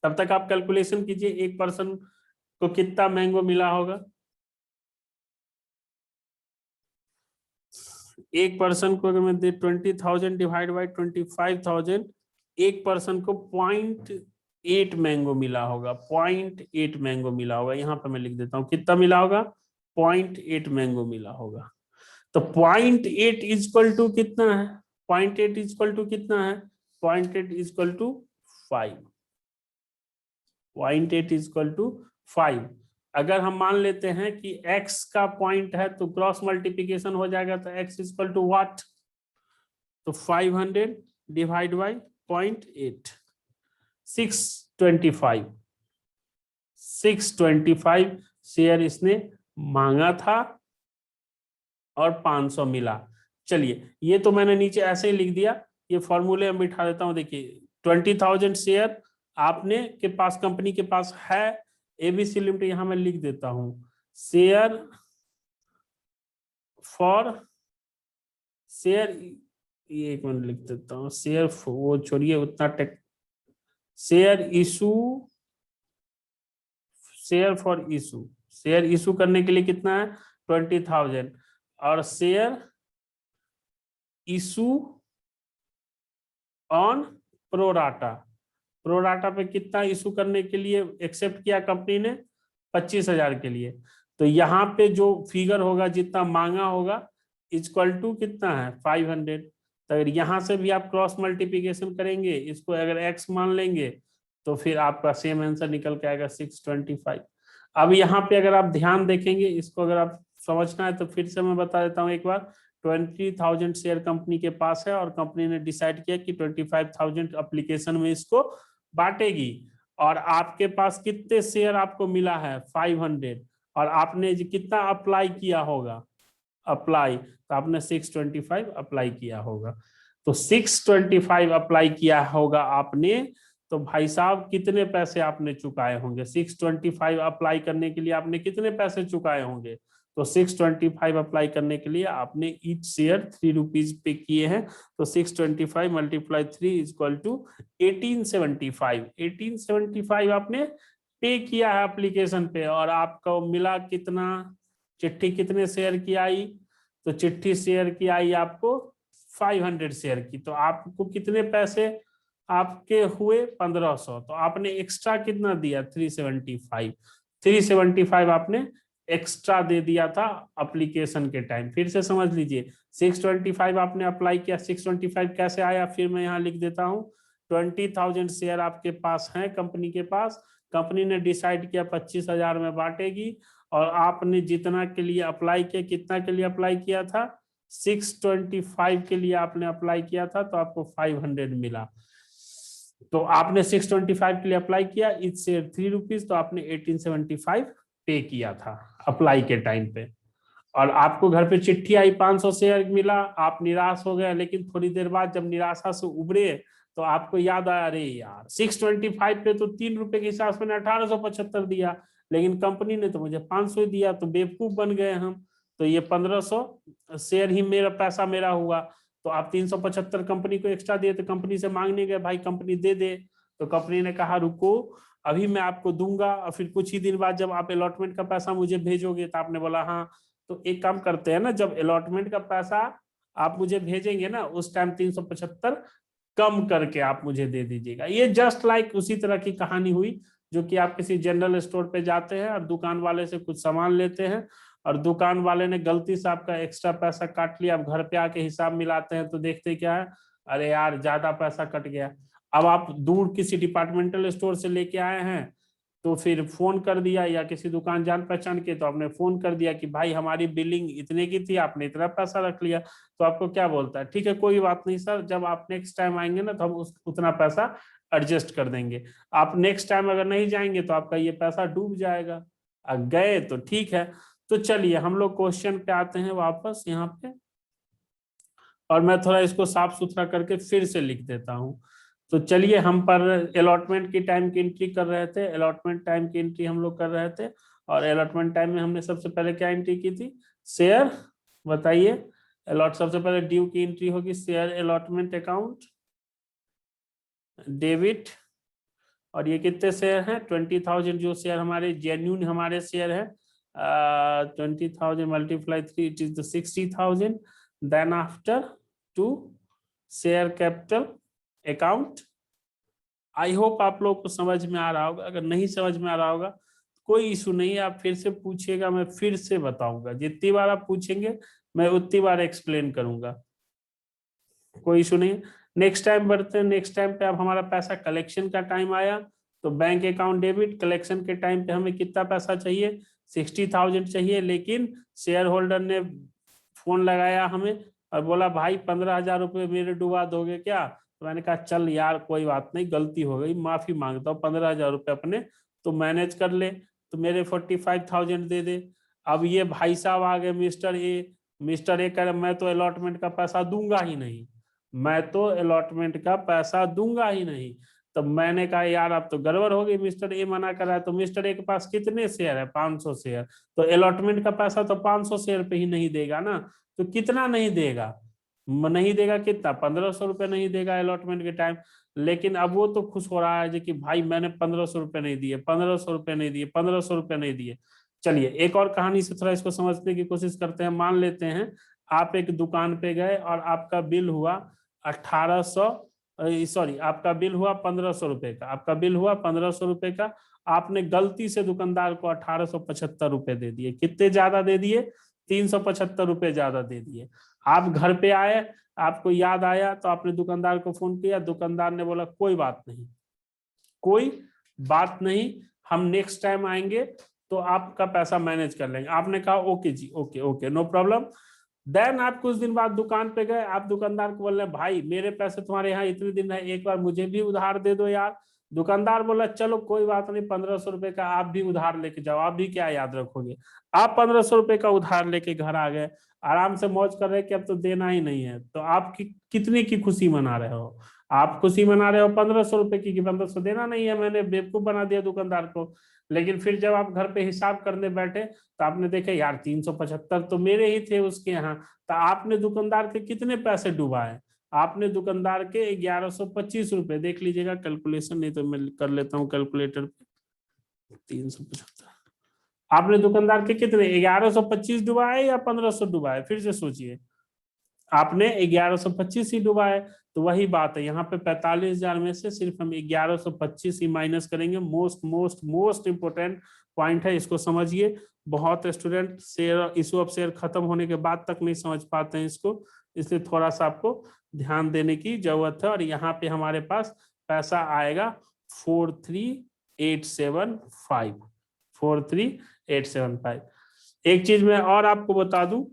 तब तक आप कैलकुलेशन कीजिए एक पर्सन को कितना मैंगो मिला होगा। एक पर्सन को अगर मैं दे 20,000 डिवाइड बाई 25,000, एक पर्सन को 0.8 मैंगो मिला होगा, 0.8 मैंगो मिला होगा। यहाँ पे मैं लिख देता हूँ कितना मिला होगा, 0.8 मैंगो मिला होगा। तो 0.8 इक्वल टू कितना है, 0.8 इक्वल टू कितना है, 0.8 इक्वल टू 5, 0.8 इक्वल टू 5। अगर हम मान लेते हैं कि x का पॉइंट है तो क्रॉस मल्टीप्लीकेशन हो जाएगा, तो x इक्वल टू व्हाट, तो 500 डिवाइड बाई 0.8, 625, 625 शेयर इसने मांगा था और 500 मिला। चलिए ये तो मैंने नीचे ऐसे ही लिख दिया, ये फॉर्मूले में बिठा देता हूँ। देखिए 20,000 शेयर आपने के पास, कंपनी के पास है, एबीसी लिमिटेड, यहां मैं लिख देता हूं शेयर फॉर शेयर, ये एक मिनट लिख देता हूँ, शेयर वो छोड़िए उतना take, share issue, share for issue, share issue करने के लिए कितना है 20,000, और share issue on pro rata, pro rata पे कितना इशू करने के लिए एक्सेप्ट किया कंपनी ने 25,000 के लिए। तो यहाँ पे जो फिगर होगा जितना मांगा होगा इक्वल टू कितना है 500। तो अगर यहाँ से भी आप क्रॉस मल्टीप्लिकेशन करेंगे, इसको अगर एक्स मान लेंगे तो फिर आपका सेम आंसर निकल के आएगा 625। अब यहाँ पे अगर आप ध्यान देखेंगे, इसको अगर आप समझना है तो फिर से मैं बता देता हूँ एक बार। 20,000 शेयर कंपनी के पास है और कंपनी ने डिसाइड किया कि 25,000 एप्लीकेशन में इसको बांटेगी, और आपके पास कितने शेयर आपको मिला है 500, और आपने कितना अप्लाई किया होगा, अप्लाई, तो आपने 625 अप्लाई किया होगा। तो 625 अप्लाई किया होगा आपने, तो भाई साहब कितने पैसे आपने चुकाए होंगे 625 अप्लाई करने के लिए, आपने कितने पैसे चुकाए होंगे। तो 625 अप्लाई करने के लिए आपने ईच शेयर 3 रुपीज पे किए हैं, तो 625 मल्टीप्लाई 3 इक्वल टू 1875। 1875 आपने पे किया है एप्लीकेशन पे, और आपको मिला कितना, चिट्ठी कितने शेयर की आई, तो चिट्ठी शेयर की आई आपको 500 शेयर की, तो आपको कितने पैसे आपके हुए 1500, तो आपने एक्स्ट्रा कितना दिया 375, 375 आपने एक्स्ट्रा दे दिया था एप्लीकेशन के टाइम। फिर से समझ लीजिए 625 आपने अप्लाई किया, 625 कैसे आया, फिर मैं यहाँ लिख देता हूँ 20,000 शेयर आपके पास हैं कंपनी के पास, कंपनी ने डिसाइड किया 25,000 में बांटेगी, और आपने जितना के लिए अप्लाई किया, कितना के लिए अप्लाई किया था 625 के लिए आपने अप्लाई किया था, तो आपको 500 मिला। तो आपने 625 के लिए अप्लाई किया, इट्स 3 रुपीज, तो आपने 1875 पे किया था अप्लाई के टाइम पे, और आपको घर पे चिट्ठी आई 500 शेयर मिला, आप निराश हो गए, लेकिन थोड़ी देर बाद जब निराशा से उबरे तो आपको याद आया, अरे यार 625 पे तो 3 रुपए के हिसाब से मैंने 1875 दिया, लेकिन कंपनी ने तो मुझे 500 दिया, तो बेवकूफ बन गए हम, तो ये 1500 शेयर ही मेरा पैसा मेरा हुआ। तो आप 375 कंपनी को एक्स्ट्रा दिए, तो कंपनी से मांगने गए भाई कंपनी दे दे, तो कंपनी ने कहा रुको अभी मैं आपको दूंगा, और फिर कुछ ही दिन बाद जब आप अलॉटमेंट का पैसा मुझे भेजोगे, तो आपने बोला हाँ। तो एक काम करते हैं ना, जब अलॉटमेंट का पैसा आप मुझे भेजेंगे ना, उस टाइम 375 कम करके आप मुझे दे दीजिएगा। ये जस्ट लाइक उसी तरह की कहानी हुई, जो कि आप किसी जनरल स्टोर पे जाते हैं और दुकान वाले से कुछ सामान लेते हैं, और दुकान वाले ने गलती से आपका एक्स्ट्रा पैसा काट लिया, अब घर पे आके हिसाब मिलाते हैं तो देखते क्या है, अरे यार ज्यादा पैसा कट गया। अब आप दूर किसी डिपार्टमेंटल स्टोर से लेके आए हैं, तो फिर फोन कर दिया, या किसी दुकान जान पहचान के, तो आपने फोन कर दिया कि भाई हमारी बिलिंग इतने की थी, आपने इतना पैसा रख लिया, तो आपको क्या बोलता है, ठीक है कोई बात नहीं सर, जब आप नेक्स्ट टाइम आएंगे ना तो हम उतना पैसा एडजस्ट कर देंगे। आप नेक्स्ट टाइम अगर नहीं जाएंगे तो आपका ये पैसा डूब जाएगा, गए तो ठीक है। तो चलिए हम लोग क्वेश्चन पे आते हैं वापस यहाँ पे, और मैं थोड़ा इसको साफ सुथरा करके फिर से लिख देता हूँ। तो चलिए हम पर अलॉटमेंट की टाइम की एंट्री कर रहे थे, अलॉटमेंट टाइम की एंट्री हम लोग कर रहे थे, और अलॉटमेंट टाइम में हमने सबसे पहले क्या एंट्री की थी, शेयर, बताइए अलॉट, सबसे पहले ड्यू की एंट्री होगी, शेयर अलॉटमेंट अकाउंट डेबिट, और ये कितने शेयर हैं 20,000, जो शेयर हमारे जेन्यून हमारे शेयर है, 20,000 multiply 3 it is the 60,000, then after to share capital account. I hope आप लोग को समझ में आ रहा होगा, अगर नहीं समझ में आ रहा होगा कोई इशू नहीं है, आप फिर से पूछिएगा, मैं फिर से बताऊंगा, जितनी बार आप पूछेंगे मैं उतनी बार एक्सप्लेन करूंगा, कोई इशू नहीं। नेक्स्ट टाइम बढ़ते हैं, नेक्स्ट टाइम पे अब हमारा पैसा कलेक्शन का टाइम आया, तो बैंक अकाउंट डेबिट, कलेक्शन के टाइम पे हमें कितना पैसा चाहिए 60,000 चाहिए, लेकिन शेयर होल्डर ने फोन लगाया हमें और बोला भाई 15,000 रुपये मेरे डुबा दोगे क्या, तो मैंने कहा चल यार कोई बात नहीं, गलती हो गई, माफी मांगता हूँ, 15,000 रुपये अपने तो मैनेज कर ले, तो मेरे 45,000 दे दे। अब ये भाई साहब आ गए मिस्टर ए, मिस्टर ए कह रहे मैं तो अलॉटमेंट का पैसा दूंगा ही नहीं, मैं तो अलॉटमेंट का पैसा दूंगा ही नहीं। तो मैंने कहा यार अब तो गड़बड़ हो गई, मिस्टर ए मना कर रहा है। तो मिस्टर ए के पास कितने शेयर है? 500 शेयर। तो अलॉटमेंट का पैसा तो 500 शेयर पे ही नहीं देगा ना। तो कितना नहीं देगा? नहीं देगा कितना? 1500 रुपये नहीं देगा अलॉटमेंट के टाइम। लेकिन अब वो तो खुश हो रहा है जी कि भाई मैंने 1500 रुपये नहीं दिए, 1500 रुपये नहीं दिए, 1500 रुपये नहीं दिए। चलिए एक और कहानी से थोड़ा इसको समझने की कोशिश करते हैं। मान लेते हैं आप एक दुकान पे गए और आपका बिल हुआ 1800, सॉरी आपका बिल हुआ 1500 रुपए का। आपका बिल हुआ 1500 रुपए का। आपने गलती से दुकानदार को 1875 रुपए दे दिए। कितने ज्यादा दे दिए? 375 रुपए ज्यादा दे दिए। आप घर पे आए, आपको याद आया तो आपने दुकानदार को फोन किया। दुकानदार ने बोला कोई बात नहीं, कोई बात नहीं, हम नेक्स्ट टाइम आएंगे तो आपका पैसा मैनेज कर लेंगे। आपने कहा ओके जी, okay okay no problem. Then आप कुछ दिन बाद दुकान पे गए, आप दुकानदार को बोल रहे भाई मेरे पैसे तुम्हारे यहाँ इतने दिन है, एक बार मुझे भी उधार दे दो यार। दुकानदार बोला चलो कोई बात नहीं, 1500 रुपए का आप भी उधार लेके जाओ, आप भी क्या याद रखोगे। आप 1500 रुपए का उधार लेके घर आ गए, आराम से मौज कर रहे कि अब तो देना ही नहीं है। तो आपकी कितने की खुशी मना रहे हो? आप खुशी मना रहे हो 1500 रुपए की कि 1500 देना नहीं है, मैंने बेवकूफ बना दिया दुकानदार को। लेकिन फिर जब आप घर पे हिसाब करने बैठे तो आपने देखे यार 375 तो मेरे ही थे उसके यहाँ। तो आपने दुकानदार के कितने पैसे डुबाए? आपने दुकानदार के 1125 रुपए, देख लीजिएगा कैलकुलेशन, नहीं तो मैं कर लेता हूँ कैलकुलेटर पे। 375, आपने दुकानदार के कितने 1125 डुबाए या 1500 डुबाए? फिर से सोचिए। आपने 1125 ही डुबाए। तो वही बात है, यहाँ पे 45,000 में से सिर्फ हम 1125 ही माइनस करेंगे। Most most most important point है, इसको समझिए। बहुत student share issue of share खत्म होने के बाद तक नहीं समझ पाते हैं इसको, इसलिए थोड़ा सा आपको ध्यान देने की जरूरत है। और यहाँ पे हमारे पास पैसा आएगा 43875, 43875। एक चीज मैं और आपको बता दूं,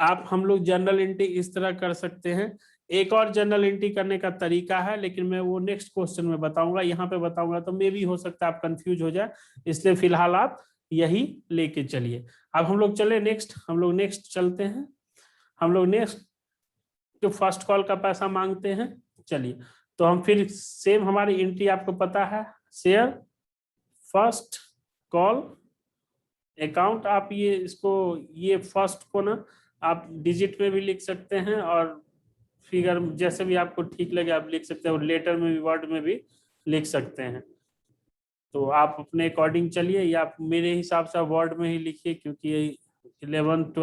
आप हम लोग जनरल एंट्री इस तरह कर सकते हैं। एक और जनरल एंट्री करने का तरीका है, लेकिन मैं वो नेक्स्ट क्वेश्चन में बताऊंगा। यहाँ पे बताऊंगा तो मे भी हो सकता है आप कंफ्यूज हो जाए, इसलिए फिलहाल आप यही लेके चलिए। अब हम लोग चले नेक्स्ट, हम लोग नेक्स्ट चलते हैं। हम लोग नेक्स्ट जो फर्स्ट कॉल का पैसा मांगते हैं, चलिए तो हम फिर सेम हमारी एंट्री आपको पता है, शेयर फर्स्ट कॉल अकाउंट। आप ये इसको, ये फर्स्ट को ना आप डिजिट में भी लिख सकते हैं और फिगर जैसे भी आपको ठीक लगे आप लिख सकते हैं, और लेटर में भी वर्ड में भी लिख सकते हैं। तो आप अपने अकॉर्डिंग चलिए, या मेरे हिसाब से वर्ड में ही लिखिए, क्योंकि 11th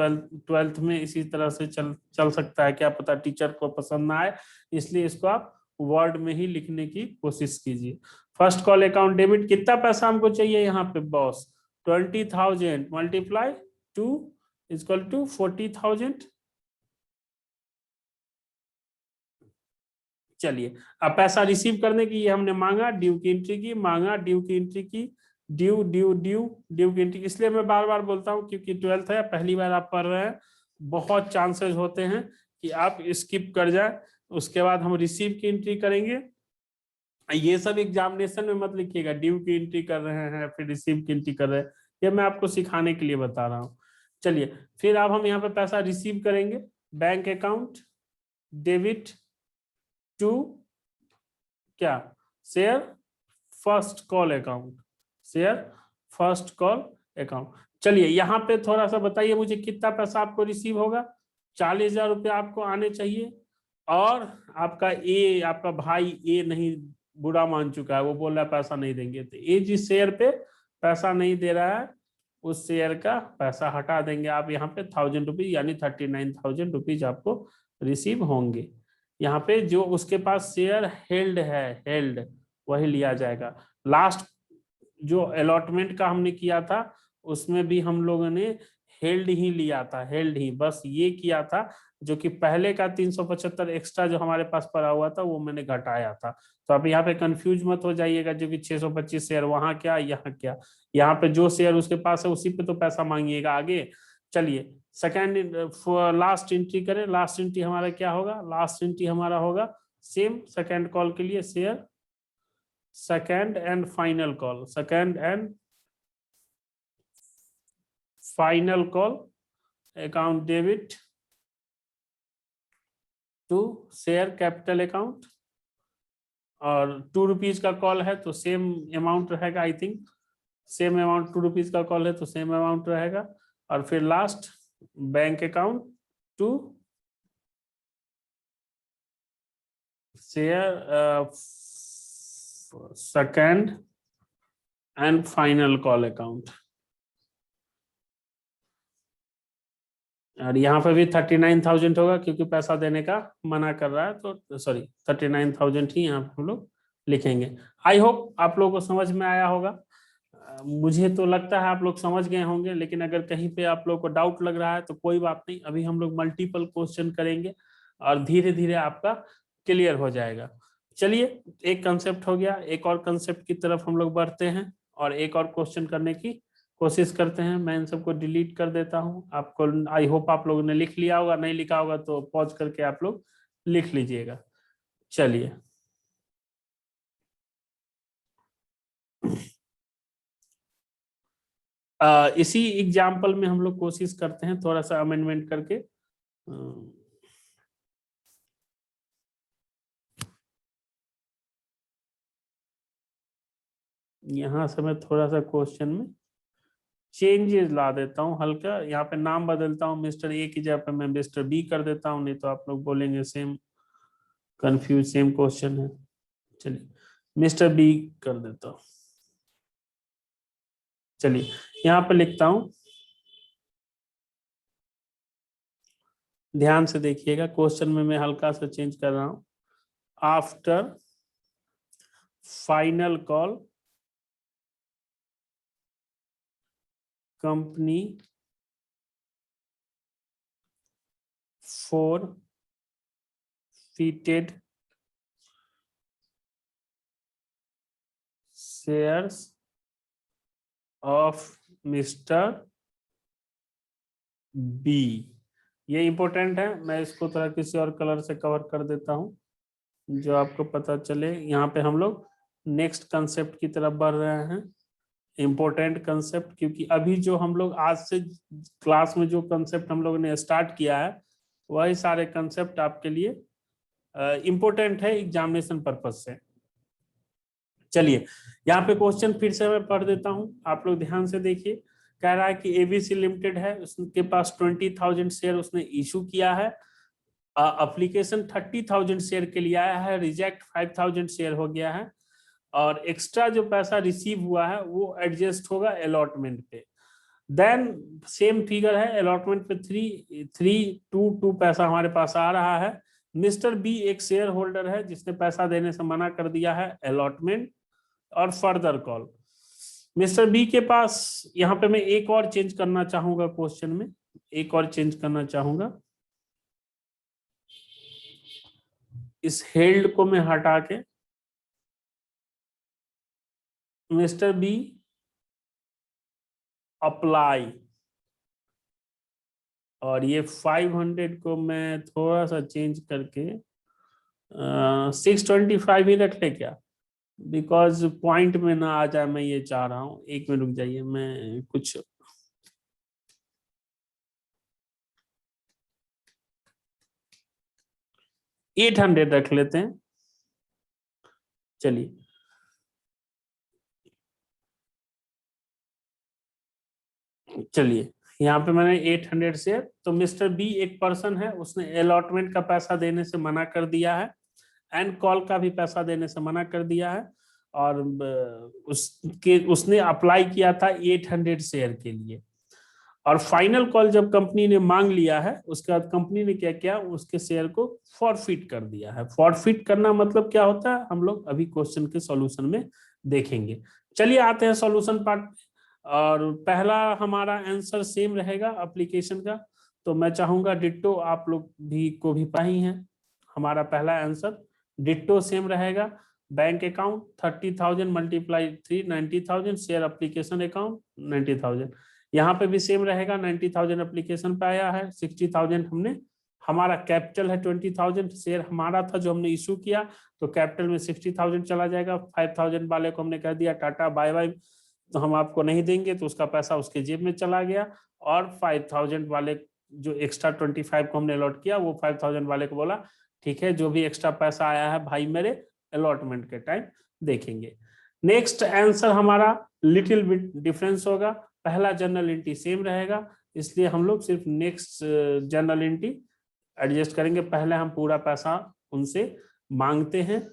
12th में इसी तरह से चल सकता है, क्या पता टीचर को पसंद ना आए, इसलिए इसको आप वर्ड में ही लिखने की कोशिश कीजिए। फर्स्ट कॉल अकाउंट डेबिट, कितना पैसा हमको चाहिए यहाँ पे बॉस? 20,000 multiply 2 equal to 40,000। चलिए अब पैसा रिसीव करने की, ये हमने मांगा, ड्यू की एंट्री की, मांगा ड्यू की एंट्री की, ड्यू ड्यू ड्यू ड्यू की एंट्री। इसलिए मैं बार बार बोलता हूँ क्योंकि 12th है, पहली बार आप पढ़ रहे हैं, बहुत चांसेस होते हैं कि आप स्किप कर जाए। उसके बाद हम रिसीव की एंट्री करेंगे। ये सब एग्जामिनेशन में मत लिखिएगा, ड्यू की एंट्री कर रहे हैं फिर रिसीव की एंट्री कर रहे हैं, ये मैं आपको सिखाने के लिए बता रहा हूँ। चलिए फिर अब हम यहाँ पे पैसा रिसीव करेंगे। बैंक अकाउंट डेबिट टू क्या? Share first call account, share first call account. चलिए यहाँ पे थोड़ा सा बताइए मुझे, कितना पैसा आपको रिसीव होगा? 40,000 रुपये आपको आने चाहिए। और आपका ए, आपका भाई ए नहीं, बुरा मान चुका है, वो बोल रहा है पैसा नहीं देंगे। तो ए जिस शेयर पे पैसा नहीं दे रहा है उस शेयर का पैसा हटा देंगे आप यहाँ पे 1,000 रुपीज, यानी 39,000 रुपीज आपको रिसीव होंगे। यहाँ पे जो उसके पास शेयर हेल्ड है, हेल्ड, वही लिया जाएगा। लास्ट जो अलॉटमेंट का हमने किया था उसमें भी हम लोगों ने हेल्ड ही लिया था, हेल्ड ही, बस ये किया था। जो कि पहले का 375 एक्स्ट्रा जो हमारे पास पड़ा हुआ था वो मैंने घटाया था। तो आप यहाँ पे कंफ्यूज मत हो जाइएगा, जो कि 625 शेयर वहां क्या यहाँ क्या, यहाँ पे जो शेयर उसके पास है उसी पे तो पैसा मांगिएगा आगे। चलिए सेकेंड लास्ट एंट्री करें। लास्ट एंट्री हमारा क्या होगा? लास्ट एंट्री हमारा होगा सेम सेकेंड कॉल के लिए, share second and final call, second and final call account debit to share capital account, और 2 रुपीज का कॉल है तो सेम अमाउंट रहेगा, I think same amount, 2 rupees का कॉल है तो सेम अमाउंट रहेगा। और फिर last bank account to share second and final call account. और यहाँ पे भी 39,000 होगा क्योंकि पैसा देने का मना कर रहा है, तो सॉरी 39,000 ही यहाँ पे हम लोग लिखेंगे। आई होप आप लोगों को समझ में आया होगा। मुझे तो लगता है आप लोग समझ गए होंगे, लेकिन अगर कहीं पे आप लोगों को डाउट लग रहा है तो कोई बात नहीं, अभी हम लोग मल्टीपल क्वेश्चन करेंगे और धीरे धीरे आपका क्लियर हो जाएगा। चलिए, एक कंसेप्ट हो गया, एक और कंसेप्ट की तरफ हम लोग बढ़ते हैं और एक और क्वेश्चन करने की कोशिश करते हैं। मैं इन सबको डिलीट कर देता हूं। आपको आई होप आप लोगों ने लिख लिया होगा, नहीं लिखा होगा तो पॉज करके आप लोग लिख लीजिएगा। चलिए, इसी एग्जाम्पल में हम लोग कोशिश करते हैं थोड़ा सा अमेंडमेंट करके। यहाँ से मैं थोड़ा सा क्वेश्चन में चेंजेस ला देता हूँ हल्का, यहाँ पे नाम बदलता हूँ, मिस्टर ए की जगह पे मैं मिस्टर बी कर देता हूँ, नहीं तो आप लोग बोलेंगे सेम कंफ्यूज सेम क्वेश्चन है। चलिए, मिस्टर बी कर देता हूँ। चलिए, यहाँ पे लिखता हूँ, ध्यान से देखिएगा, क्वेश्चन में मैं हल्का सा चेंज कर रहा हूँ। After final call company forfeited shares of Mr. B। ये इंपॉर्टेंट है, मैं इसको थोड़ा किसी और कलर से कवर कर देता हूं जो आपको पता चले। यहाँ पे हम लोग नेक्स्ट कंसेप्ट की तरफ बढ़ रहे हैं, इंपॉर्टेंट कंसेप्ट, क्योंकि अभी जो हम लोग आज से क्लास में जो कंसेप्ट हम लोगों ने स्टार्ट किया है वही सारे कंसेप्ट आपके लिए इंपॉर्टेंट है एग्जामिनेशन पर्पज से। चलिए, यहाँ पे क्वेश्चन फिर से मैं पढ़ देता हूँ, आप लोग ध्यान से देखिए। कह रहा है कि एबीसी लिमिटेड है, उसके पास 20,000 शेयर उसने इशू किया है, एप्लीकेशन 30,000 शेयर के लिए आया है, रिजेक्ट 5,000 शेयर हो गया है, और एक्स्ट्रा जो पैसा रिसीव हुआ है वो एडजस्ट होगा अलॉटमेंट पे। देन सेम फिगर है, अलॉटमेंट पे 3,322 पैसा हमारे पास आ रहा है। मिस्टर बी एक शेयर होल्डर है जिसने पैसा देने से मना कर दिया है, अलॉटमेंट और फर्दर कॉल। मिस्टर बी के पास, यहाँ पे मैं एक और चेंज करना चाहूंगा, क्वेश्चन में एक और चेंज करना चाहूंगा, इस हेल्ड को मैं हटा के मिस्टर बी अप्लाई, और ये 500 को मैं थोड़ा सा चेंज करके 625 ही रख ले क्या, बिकॉज पॉइंट में ना आ जाए, मैं ये चाह रहा हूँ। एक मिनट रुक जाइए, मैं कुछ 800 रख लेते हैं। चलिए, यहाँ पे मैंने 800 से, तो मिस्टर बी एक पर्सन है, उसने अलॉटमेंट का पैसा देने से मना कर दिया है, एंड कॉल का भी पैसा देने से मना कर दिया है, और उसने अप्लाई किया था 800 शेयर के लिए, और फाइनल कॉल जब कंपनी ने मांग लिया है उसके बाद कंपनी ने क्या किया, उसके शेयर को फॉरफिट कर दिया है। फॉरफिट करना मतलब क्या होता है, हम लोग अभी क्वेश्चन के सॉल्यूशन में देखेंगे। चलिए, आते हैं सॉल्यूशन पार्ट, और पहला हमारा आंसर सेम रहेगा एप्लीकेशन का, तो मैं चाहूंगा डिट्टो आप लोग भी को भी पाई हैं, हमारा पहला आंसर डिट्टो सेम रहेगा। Bank account 30,000 multiply 3 90,000, share application account 90,000, यहाँ पे भी सेम रहेगा। 90,000 एप्लीकेशन पे आया है, 60,000 हमने, हमारा कैपिटल है 20,000, शेयर हमारा था जो हमने इशू किया, तो कैपिटल में 60,000 चला जाएगा। 5,000 वाले को हमने कह दिया टाटा बाय बाय, तो हम आपको नहीं देंगे, तो उसका पैसा उसके जेब में चला गया। और 5,000 वाले जो एक्स्ट्रा 25 को हमने अलॉट किया, वो 5,000 वाले को बोला ठीक है, जो भी एक्स्ट्रा पैसा आया है भाई मेरे अलॉटमेंट के टाइम देखेंगे। नेक्स्ट आंसर हमारा लिटिल बिट डिफरेंस होगा, पहला जर्नल एंट्री सेम रहेगा, इसलिए हम लोग सिर्फ नेक्स्ट जर्नल एंट्री एडजस्ट करेंगे। पहले हम पूरा पैसा उनसे मांगते हैं,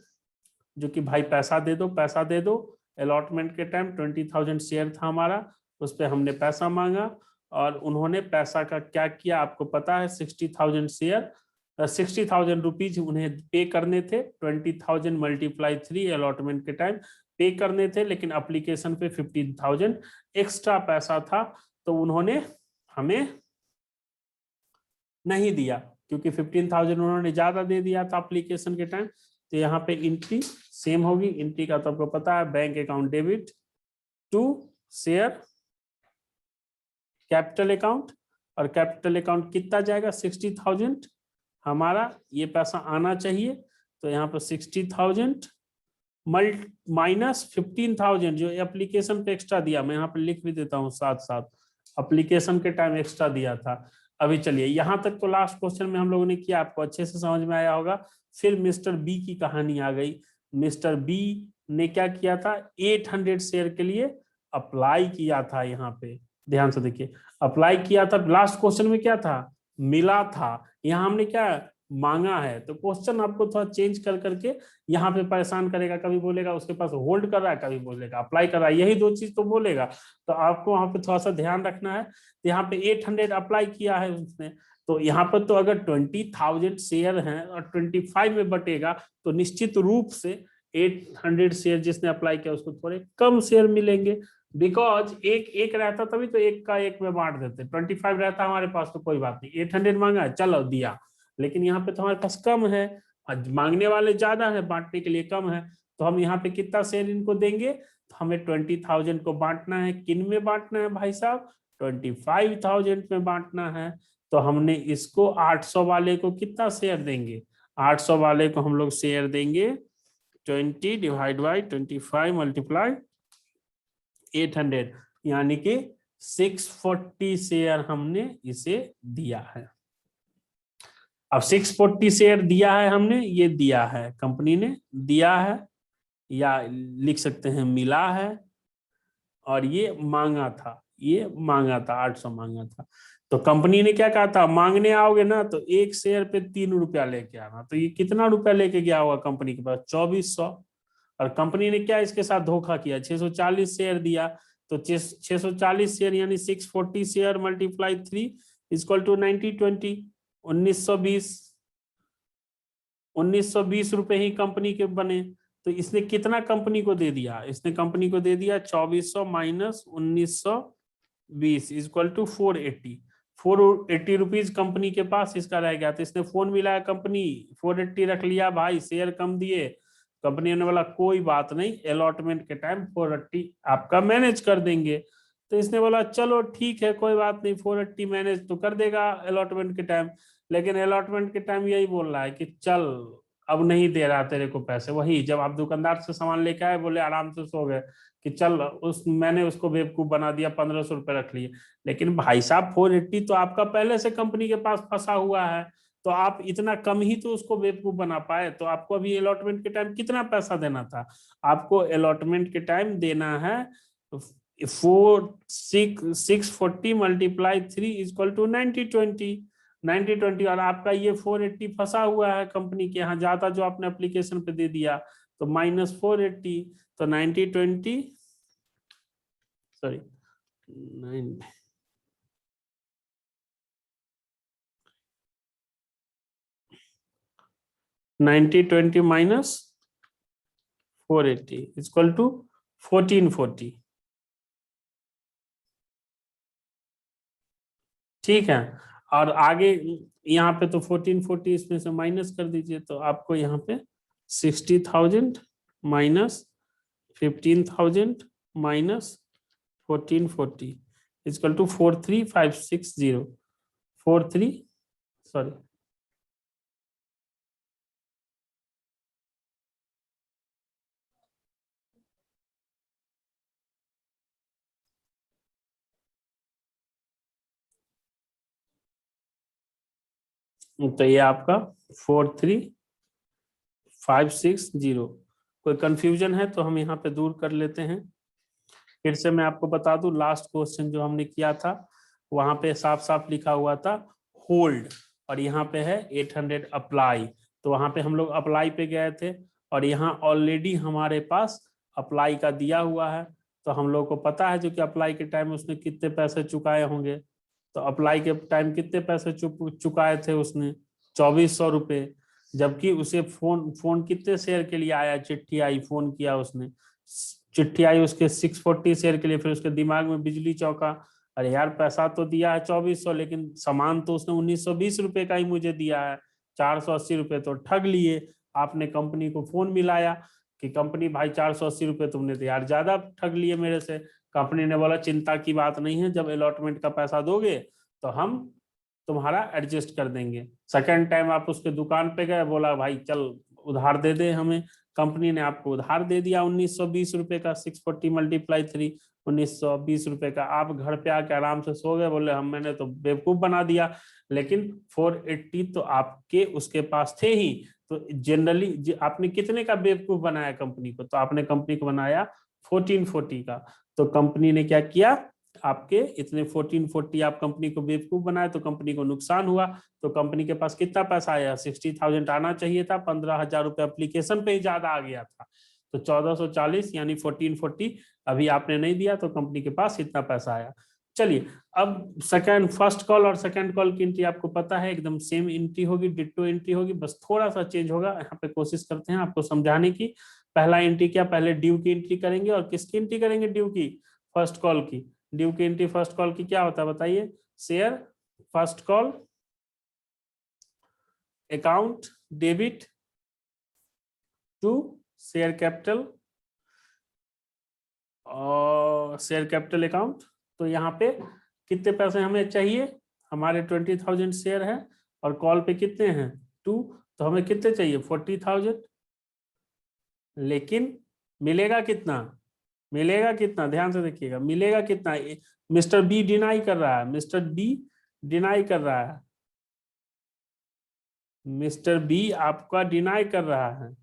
जो कि भाई पैसा दे दो, पैसा दे दो। अलॉटमेंट के टाइम 20,000 शेयर था हमारा, उस पर हमने पैसा मांगा और उन्होंने पैसा का क्या किया आपको पता है, 60,000 शेयर 60,000 रुपीज उन्हें पे करने थे, 20,000 मल्टीप्लाई 3 अलॉटमेंट के टाइम पे करने थे, लेकिन एप्लीकेशन पे 15,000 एक्स्ट्रा पैसा था, तो उन्होंने हमें नहीं दिया, क्योंकि 15,000 उन्होंने ज्यादा दे दिया था एप्लीकेशन के टाइम। तो यहाँ पे एंट्री सेम होगी, एंट्री का तो आपको पता है, bank account debit to share capital account, और कैपिटल अकाउंट कितना जाएगा 60,000, हमारा ये पैसा आना चाहिए। तो यहाँ पर 60,000 माइनस 15,000 जो एप्लीकेशन पे एक्स्ट्रा दिया, मैं यहाँ पे लिख भी देता हूँ साथ साथ, एप्लीकेशन के टाइम एक्स्ट्रा दिया था। अभी चलिए यहाँ तक तो लास्ट क्वेश्चन में हम लोगों ने किया, आपको अच्छे से समझ में आया होगा। फिर मिस्टर बी की कहानी आ गई। मिस्टर बी ने क्या किया था, 800 शेयर के लिए अप्लाई किया था। यहाँ पे ध्यान से देखिए, अप्लाई किया था, लास्ट क्वेश्चन में क्या था, मिला था, यहाँ हमने क्या मांगा है। तो क्वेश्चन आपको थोड़ा चेंज कर करके यहाँ पे परेशान करेगा, कभी बोलेगा उसके पास होल्ड कर रहा है, कभी बोलेगा अप्लाई कर रहा है, यही दो चीज तो बोलेगा। तो आपको वहां पे थोड़ा सा ध्यान रखना है। तो यहाँ पे 800 अप्लाई किया है उसने, तो यहाँ पर तो अगर 20,000 शेयर हैं और 25 में बटेगा, तो निश्चित रूप से 800 शेयर जिसने अप्लाई किया उसको थोड़े कम शेयर मिलेंगे, बिकॉज एक एक रहता तभी तो एक का एक में बांट देते। 25 रहता हमारे पास तो कोई बात नहीं, 800 मांगा है चलो दिया, लेकिन यहाँ पे तो हमारे पास कम है, मांगने वाले ज्यादा है, बांटने के लिए कम है। तो हम यहाँ पे कितना शेयर इनको देंगे, तो हमें 20,000 को बांटना है, किन में बांटना है भाई साहब, 25,000 में बांटना है। तो हमने इसको 800 वाले को कितना शेयर देंगे, 800 वाले को हम लोग शेयर देंगे 20 डिवाइड बाई 25 मल्टीप्लाई 800, यानी कि 640 शेयर हमने इसे दिया है। अब 640 शेयर दिया है हमने, ये दिया है कंपनी ने दिया है, या लिख सकते हैं मिला है, और ये मांगा था, ये मांगा था 800 मांगा था। तो कंपनी ने क्या कहा था, मांगने आओगे ना तो एक शेयर पे 3 रुपया लेके आना। तो ये कितना रुपया लेके गया होगा कंपनी के पास, 2400। और कंपनी ने क्या इसके साथ धोखा किया, 640 शेयर दिया। तो 640 शेयर यानी 640 शेयर मल्टीप्लाई 3 इक्वल टू 90/20, 1920। 1920 रुपए ही कंपनी के बने। तो इसने कितना कंपनी को दे दिया, इसने कंपनी को दे दिया 2400 minus 1920 equal to 480 rupees company के पास इसका रह गया। तो इसने फोन मिलाया, कंपनी 480 रख लिया भाई, शेयर कम दिए। कंपनी ने बोला कोई बात नहीं, अलॉटमेंट के टाइम 480 आपका मैनेज कर देंगे। तो इसने बोला चलो ठीक है कोई बात नहीं, 480 मैनेज तो कर देगा अलॉटमेंट के टाइम। लेकिन अलॉटमेंट के टाइम यही बोल रहा है कि चल अब नहीं दे रहा तेरे को पैसे। वही जब आप दुकानदार से सामान लेके आए, बोले आराम से सो गए कि चल उस मैंने उसको बेवकूफ बना दिया, 1500 रुपये रख लिए। लेकिन भाई साहब 480 तो आपका पहले से कंपनी के पास फंसा हुआ है, तो आप इतना कम ही तो उसको बेवकूफ बना पाए। तो आपको अभी अलॉटमेंट के टाइम कितना पैसा देना था, आपको अलॉटमेंट के टाइम देना है 640 मल्टीप्लाई 3 इक्वल टू 90/20, और आपका ये 480 फंसा हुआ है कंपनी के यहाँ ज्यादा, जो आपने एप्लीकेशन पे दे दिया, तो -480। तो 90/20 सॉरी 90/20 माइनस 480 इक्वल टू 1440। ठीक है, और आगे यहाँ पे तो 1440 इसमें से माइनस कर दीजिए, तो आपको यहाँ पे 60,000 minus 15,000 minus 1440 equal to 43560 43 sorry तो ये आपका 43 560। कोई कंफ्यूजन है तो हम यहाँ पे दूर कर लेते हैं। फिर से मैं आपको बता दूं, लास्ट क्वेश्चन जो हमने किया था वहां पे साफ साफ लिखा हुआ था होल्ड, और यहाँ पे है 800 अप्लाई। तो वहां पे हम लोग अप्लाई पे गए थे, और यहाँ ऑलरेडी हमारे पास अप्लाई का दिया हुआ है। तो हम लोग को पता है जो कि अप्लाई के टाइम उसने कितने पैसे चुकाए होंगे। तो अप्लाई के टाइम कितने पैसे चुकाए थे उसने? 2400 रुपये। जबकि उसे फोन फोन कितने शेयर के लिए आया? चिट्ठी आई, फोन किया उसने, चिट्ठी आई उसके 640 शेयर के लिए। फिर उसके दिमाग में बिजली चौका, अरे यार पैसा तो दिया है 2400, लेकिन सामान तो उसने 1920 रुपए का ही मुझे दिया है, 480 रुपये तो ठग लिए। आपने कंपनी को फोन मिलाया कि कंपनी भाई 480 रुपये तुमने तो यार ज्यादा ठग लिए मेरे से। कंपनी ने बोला चिंता की बात नहीं है, जब अलॉटमेंट का पैसा दोगे तो हम तुम्हारा एडजस्ट कर देंगे। सेकेंड टाइम आप उसके दुकान पे गए, बोला भाई चल उधार दे दे हमें। कंपनी ने आपको उधार दे दिया 1920 रुपए का, 640 मल्टीप्लाई 3, 1920 रुपए का। आप घर पे आके आराम से सो गए, बोले हम मैंने तो बेवकूफ बना दिया। लेकिन 480 तो आपके उसके पास थे ही। तो जनरली आपने कितने का बेवकूफ बनाया कंपनी को? तो आपने कंपनी को बनाया 1440 का। तो कंपनी ने क्या किया, आपके इतने 1440 आप कंपनी को बेवकूफ बनाए, तो कंपनी को नुकसान हुआ। तो कंपनी के पास कितना पैसा आया? 60,000 आना चाहिए था, 15,000 रुपये एप्लीकेशन पे ही ज्यादा आ गया था। तो 1440 यानी 1440 अभी आपने नहीं दिया, तो कंपनी के पास इतना पैसा आया। चलिए, अब फर्स्ट कॉल और सेकंड कॉल की एंट्री आपको पता है, एकदम सेम एंट्री होगी, डिट्टो एंट्री होगी, बस थोड़ा सा चेंज होगा। यहाँ पे कोशिश करते हैं आपको समझाने की। पहला एंट्री क्या, पहले ड्यू की एंट्री करेंगे। और किसकी एंट्री करेंगे? ड्यू की, फर्स्ट कॉल की। ड्यू की एंट्री फर्स्ट कॉल की क्या होता है बताइए? Share first call account debit to share capital और शेयर कैपिटल अकाउंट। तो यहाँ पे कितने पैसे हमें चाहिए? हमारे 20,000 शेयर है, और कॉल पे कितने हैं? 2। तो हमें कितने चाहिए? 40,000। लेकिन मिलेगा कितना? मिलेगा कितना? ध्यान से देखिएगा, मिलेगा कितना? मिस्टर बी डिनाई कर रहा है, मिस्टर बी डिनाई कर रहा है, मिस्टर बी आपका डिनाई कर रहा है,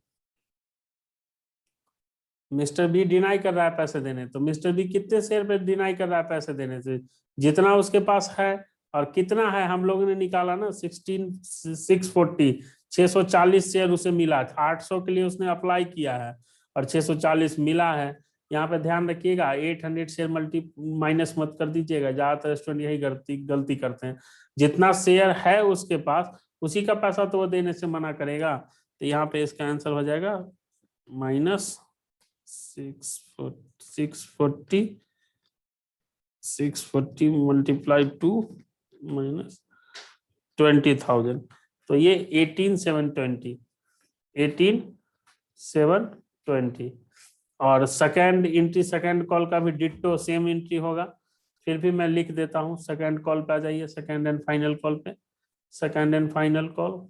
मिस्टर बी डिनाई कर रहा है पैसे देने। तो मिस्टर बी कितने शेयर पे डिनाई कर रहा है पैसे देने से? जितना उसके पास है, और कितना है हम लोगों ने निकाला ना, 640, 640 शेयर उसे मिला। 800 के लिए उसने अप्लाई किया है, और 640 मिला है। यहाँ पे ध्यान रखिएगा, 800 शेयर माइनस मत कर दीजिएगा, ज्यादातर स्टूडेंट यही गलती करते हैं। जितना शेयर है उसके पास, उसी का पैसा तो वो देने से मना करेगा। तो यहाँ पे इसका आंसर हो जाएगा माइनस 640 मल्टीप्लाई 2 माइनस 20,000। तो ये 18,720। और सेकंड एंट्री, सेकंड कॉल का भी डिट्टो सेम एंट्री होगा। फिर भी मैं लिख देता हूं, सेकंड कॉल पे आ जाइए, सेकंड एंड फाइनल कॉल पे। Second and final call,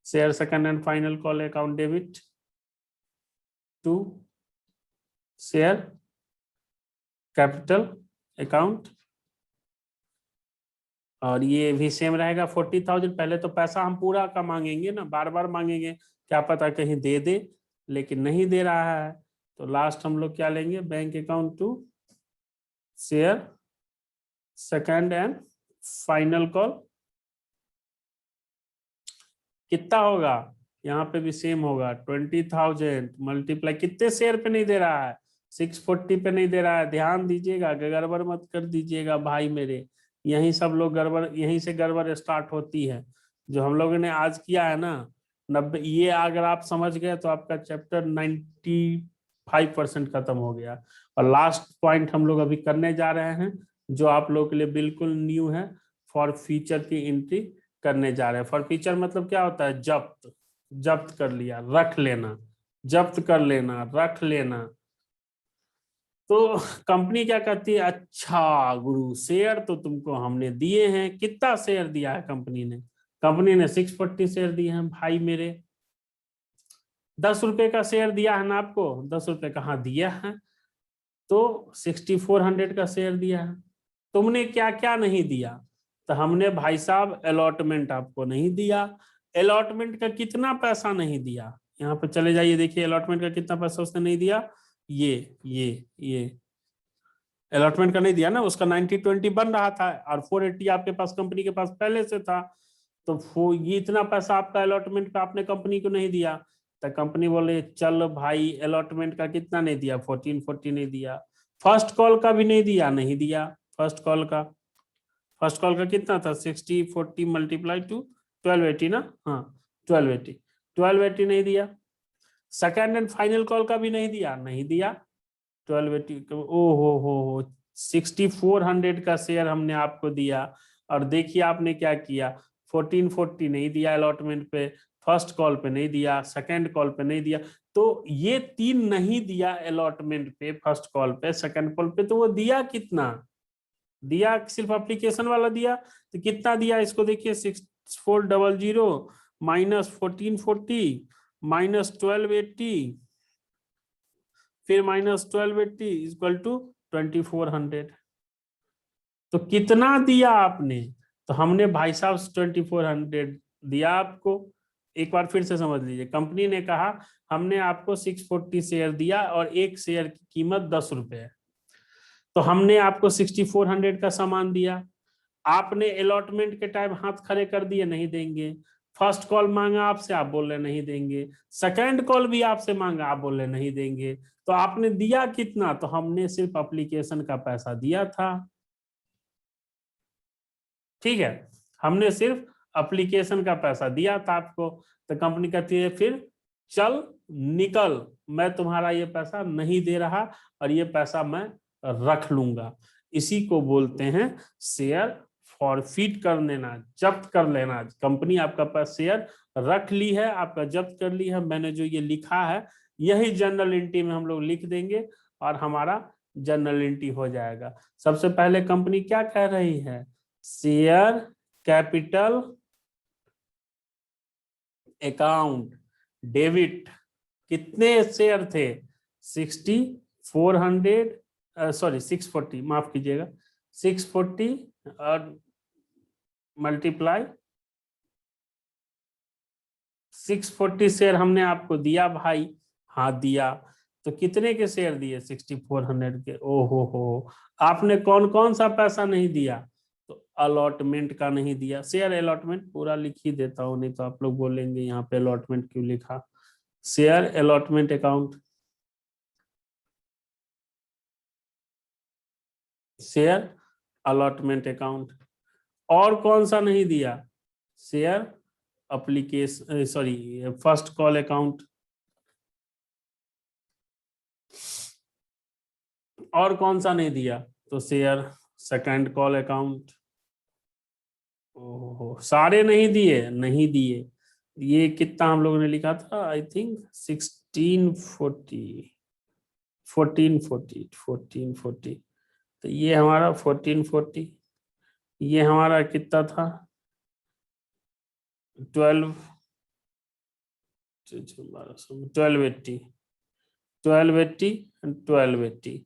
share second and final call account debit to share capital account. और ये भी सेम रहेगा 40,000। पहले तो पैसा हम पूरा का मांगेंगे ना, बार बार मांगेंगे, क्या पता कहीं दे दे, लेकिन नहीं दे रहा है। तो लास्ट हम लोग क्या लेंगे? Bank account to share second and final call. कितना होगा? यहाँ पे भी सेम होगा, 20,000 मल्टीप्लाई, कितने शेयर पे नहीं दे रहा है? 640 पे नहीं दे रहा है। ध्यान दीजिएगा, गड़बड़ मत कर दीजिएगा भाई मेरे। यही सब लोग गड़बड़, यहीं से गड़बड़ स्टार्ट होती है। जो हम लोगों ने आज किया है ना, 90, ये अगर आप समझ गए तो आपका चैप्टर 95% खत्म हो गया। और लास्ट पॉइंट हम लोग अभी करने जा रहे हैं, जो आप लोगों के लिए बिल्कुल न्यू है। फॉर फ्यूचर की एंट्री करने जा रहे हैं। फॉर फ्यूचर मतलब क्या होता है? जब्त, जब्त कर लिया, रख लेना, जब्त कर लेना, रख लेना। तो कंपनी क्या कहती है? अच्छा गुरु, शेयर तो तुमको हमने दिए हैं। कितना शेयर दिया है कंपनी ने? कंपनी ने 640 शेयर दिए हैं भाई मेरे। 10 रुपए का शेयर दिया है ना आपको? 10 रुपए कहाँ दिया है? तो 6400 का शेयर दिया है। तुमने क्या क्या नहीं दिया? तो हमने भाई साहब अलॉटमेंट आपको नहीं दिया। अलॉटमेंट का कितना पैसा नहीं दिया, यहाँ पे चले जाइए, देखिए अलॉटमेंट का कितना पैसा उसने नहीं दिया। ये अलॉटमेंट का नहीं दिया ना, उसका 90-20 बन रहा था और 480 आपके पास कंपनी के पास पहले से था। तो ये इतना पैसा आपका अलॉटमेंट का आपने कंपनी को नहीं दिया। तो कंपनी बोले चल भाई अलॉटमेंट का कितना नहीं दिया, 1440 नहीं दिया। फर्स्ट कॉल का भी नहीं दिया, नहीं दिया। फर्स्ट कॉल का कितना था, 60-40 मल्टीप्लाई टू 1280 ना, हाँ 1280, 1280 नहीं दिया। सेकेंड एंड फाइनल कॉल का भी नहीं दिया, नहीं दिया। 1280, ओ हो 6400 का शेयर हमने आपको दिया। और देखिए आपने क्या किया, 1440 नहीं दिया अलॉटमेंट पे, फर्स्ट कॉल पे नहीं दिया, सेकंड कॉल पे नहीं दिया। तो ये 3 नहीं दिया अलॉटमेंट पे, फर्स्ट कॉल पे, सेकंड कॉल पे, तो वो दिया कितना दिया, सिर्फ एप्लीकेशन वाला दिया। तो कितना दिया इसको देखिए, 6400 माइनस 1440 माइनस 1280 फिर माइनस 1280 इक्वल टू 2400। तो कितना दिया आपने, तो हमने भाई साहब 2400 दिया आपको। एक बार फिर से समझ लीजिए, कंपनी ने कहा हमने आपको 640 शेयर दिया और एक शेयर की कीमत 10 रुपए है, तो हमने आपको 6400 का सामान दिया। आपने अलॉटमेंट के टाइम हाथ खड़े कर दिए, नहीं देंगे। फर्स्ट कॉल मांगा आपसे, आप बोल रहे नहीं देंगे। सेकंड कॉल भी आपसे मांगा, आप बोल रहे नहीं देंगे। तो आपने दिया कितना, तो हमने सिर्फ एप्लीकेशन का पैसा दिया था। ठीक है, हमने सिर्फ एप्लीकेशन का पैसा दिया था आपको। तो कंपनी कहती है फिर चल निकल, मैं तुम्हारा ये पैसा नहीं दे रहा और ये पैसा मैं रख लूंगा। इसी को बोलते हैं शेयर फॉरफिट कर लेना, जब्त कर लेना। कंपनी आपका पास शेयर रख ली है, आपका जब्त कर ली है। मैंने जो ये लिखा है यही जर्नल एंट्री में हम लोग लिख देंगे और हमारा जर्नल एंट्री हो जाएगा। सबसे पहले कंपनी क्या कह रही है, शेयर कैपिटल अकाउंट डेबिट, कितने शेयर थे, 640, माफ कीजिएगा 640 और मल्टीप्लाई 640 शेयर हमने आपको दिया भाई, हाँ दिया। तो कितने के शेयर दिए, 6400 के। ओहो हो, आपने कौन कौन सा पैसा नहीं दिया, तो अलॉटमेंट का नहीं दिया। शेयर अलॉटमेंट पूरा लिख ही देता हूं, नहीं तो आप लोग बोलेंगे यहाँ पे अलॉटमेंट क्यों लिखा। Share allotment account, share allotment account. और कौन सा नहीं दिया, share application, sorry first call account. और कौन सा नहीं दिया, तो शेयर सेकंड कॉल अकाउंट। ओहो, सारे नहीं दिए, नहीं दिए। ये कितना हम लोगों ने लिखा था, आई थिंक 1640, 1440। तो ये हमारा 1440, ये हमारा कितना था 1280, 1280।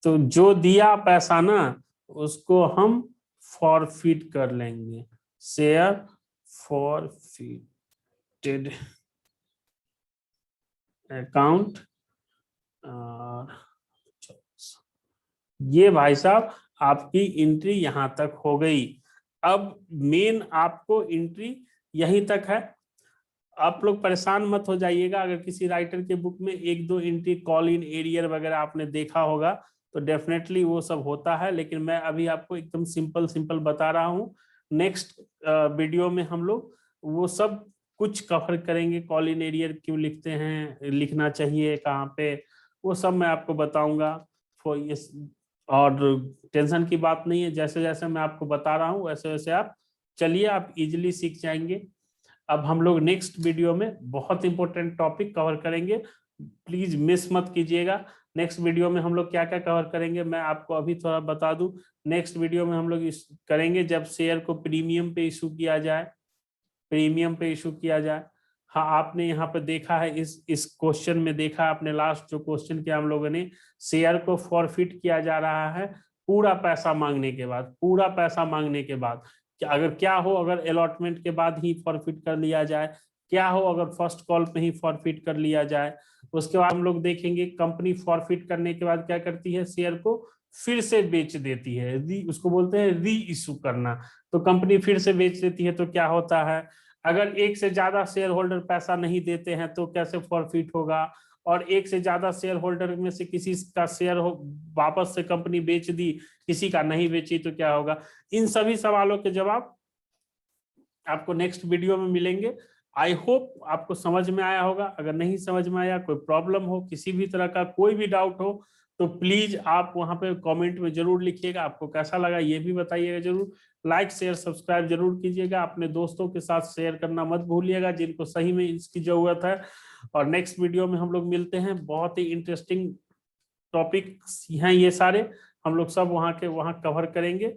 तो जो दिया पैसा ना उसको हम फॉरफिट कर लेंगे, शेयर फॉरफिटेड अकाउंट। ये भाई साहब आपकी एंट्री यहां तक हो गई। अब मेन आपको एंट्री यहीं तक है। आप लोग परेशान मत हो जाइएगा, अगर किसी राइटर के बुक में 1-2 एंट्री कॉल इन एरियर वगैरह आपने देखा होगा तो डेफिनेटली वो सब होता है, लेकिन मैं अभी आपको एकदम सिंपल सिंपल बता रहा हूँ। नेक्स्ट वीडियो में हम लोग वो सब कुछ कवर करेंगे, कॉल इन एरियर क्यों लिखते हैं, लिखना चाहिए कहाँ पे, वो सब मैं आपको बताऊंगा। और टेंशन की बात नहीं है, जैसे जैसे मैं आपको बता रहा हूँ वैसे वैसे आप चलिए, आप इजिली सीख जाएंगे। अब हम लोग नेक्स्ट वीडियो में बहुत इंपॉर्टेंट टॉपिक कवर करेंगे, प्लीज मिस मत कीजिएगा। नेक्स्ट वीडियो में हम लोग क्या क्या कवर करेंगे मैं आपको अभी थोड़ा बता दूं। नेक्स्ट वीडियो में हम लोग करेंगे जब शेयर को प्रीमियम पे इशू किया जाए, प्रीमियम पे इशू किया जाए। हाँ, आपने यहाँ पे देखा है, इस क्वेश्चन में देखा आपने, लास्ट जो क्वेश्चन किया हम लोगों ने, शेयर को फॉरफिट किया जा रहा है पूरा पैसा मांगने के बाद, पूरा पैसा मांगने के बाद अगर क्या हो, अगर अलॉटमेंट के बाद ही फॉरफिट कर लिया जाए, क्या हो अगर फर्स्ट कॉल पे ही फॉरफिट कर लिया जाए। उसके बाद हम लोग देखेंगे कंपनी फॉरफिट करने के बाद क्या करती है, शेयर को फिर से बेच देती है, उसको बोलते हैं री इशू करना। तो कंपनी फिर से बेच देती है तो क्या होता है, अगर एक से ज्यादा शेयर होल्डर पैसा नहीं देते हैं तो कैसे फॉरफिट होगा, और एक से ज्यादा शेयर होल्डर में से किसी का शेयर वापस से कंपनी बेच दी, किसी का नहीं बेची तो क्या होगा। इन सभी सवालों के जवाब आपको नेक्स्ट वीडियो में मिलेंगे। आई होप आपको समझ में आया होगा। अगर नहीं समझ में आया, कोई प्रॉब्लम हो, किसी भी तरह का कोई भी डाउट हो, तो प्लीज आप वहां पे कमेंट में जरूर लिखिएगा। आपको कैसा लगा ये भी बताइएगा जरूर। लाइक शेयर सब्सक्राइब जरूर कीजिएगा, अपने दोस्तों के साथ शेयर करना मत भूलिएगा जिनको सही में इसकी जरूरत है। और नेक्स्ट वीडियो में हम लोग मिलते हैं, बहुत ही इंटरेस्टिंग टॉपिक्स हैं ये सारे, हम लोग सब वहां कवर करेंगे।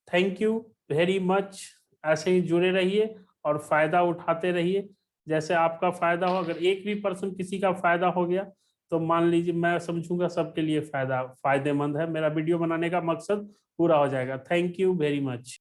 Thank you very much. ऐसे ही जुड़े रहिए और फायदा उठाते रहिए। जैसे आपका फायदा हो, अगर एक भी पर्सन किसी का फायदा हो गया तो मान लीजिए मैं समझूंगा सबके लिए फायदेमंद है, मेरा वीडियो बनाने का मकसद पूरा हो जाएगा। Thank you very much.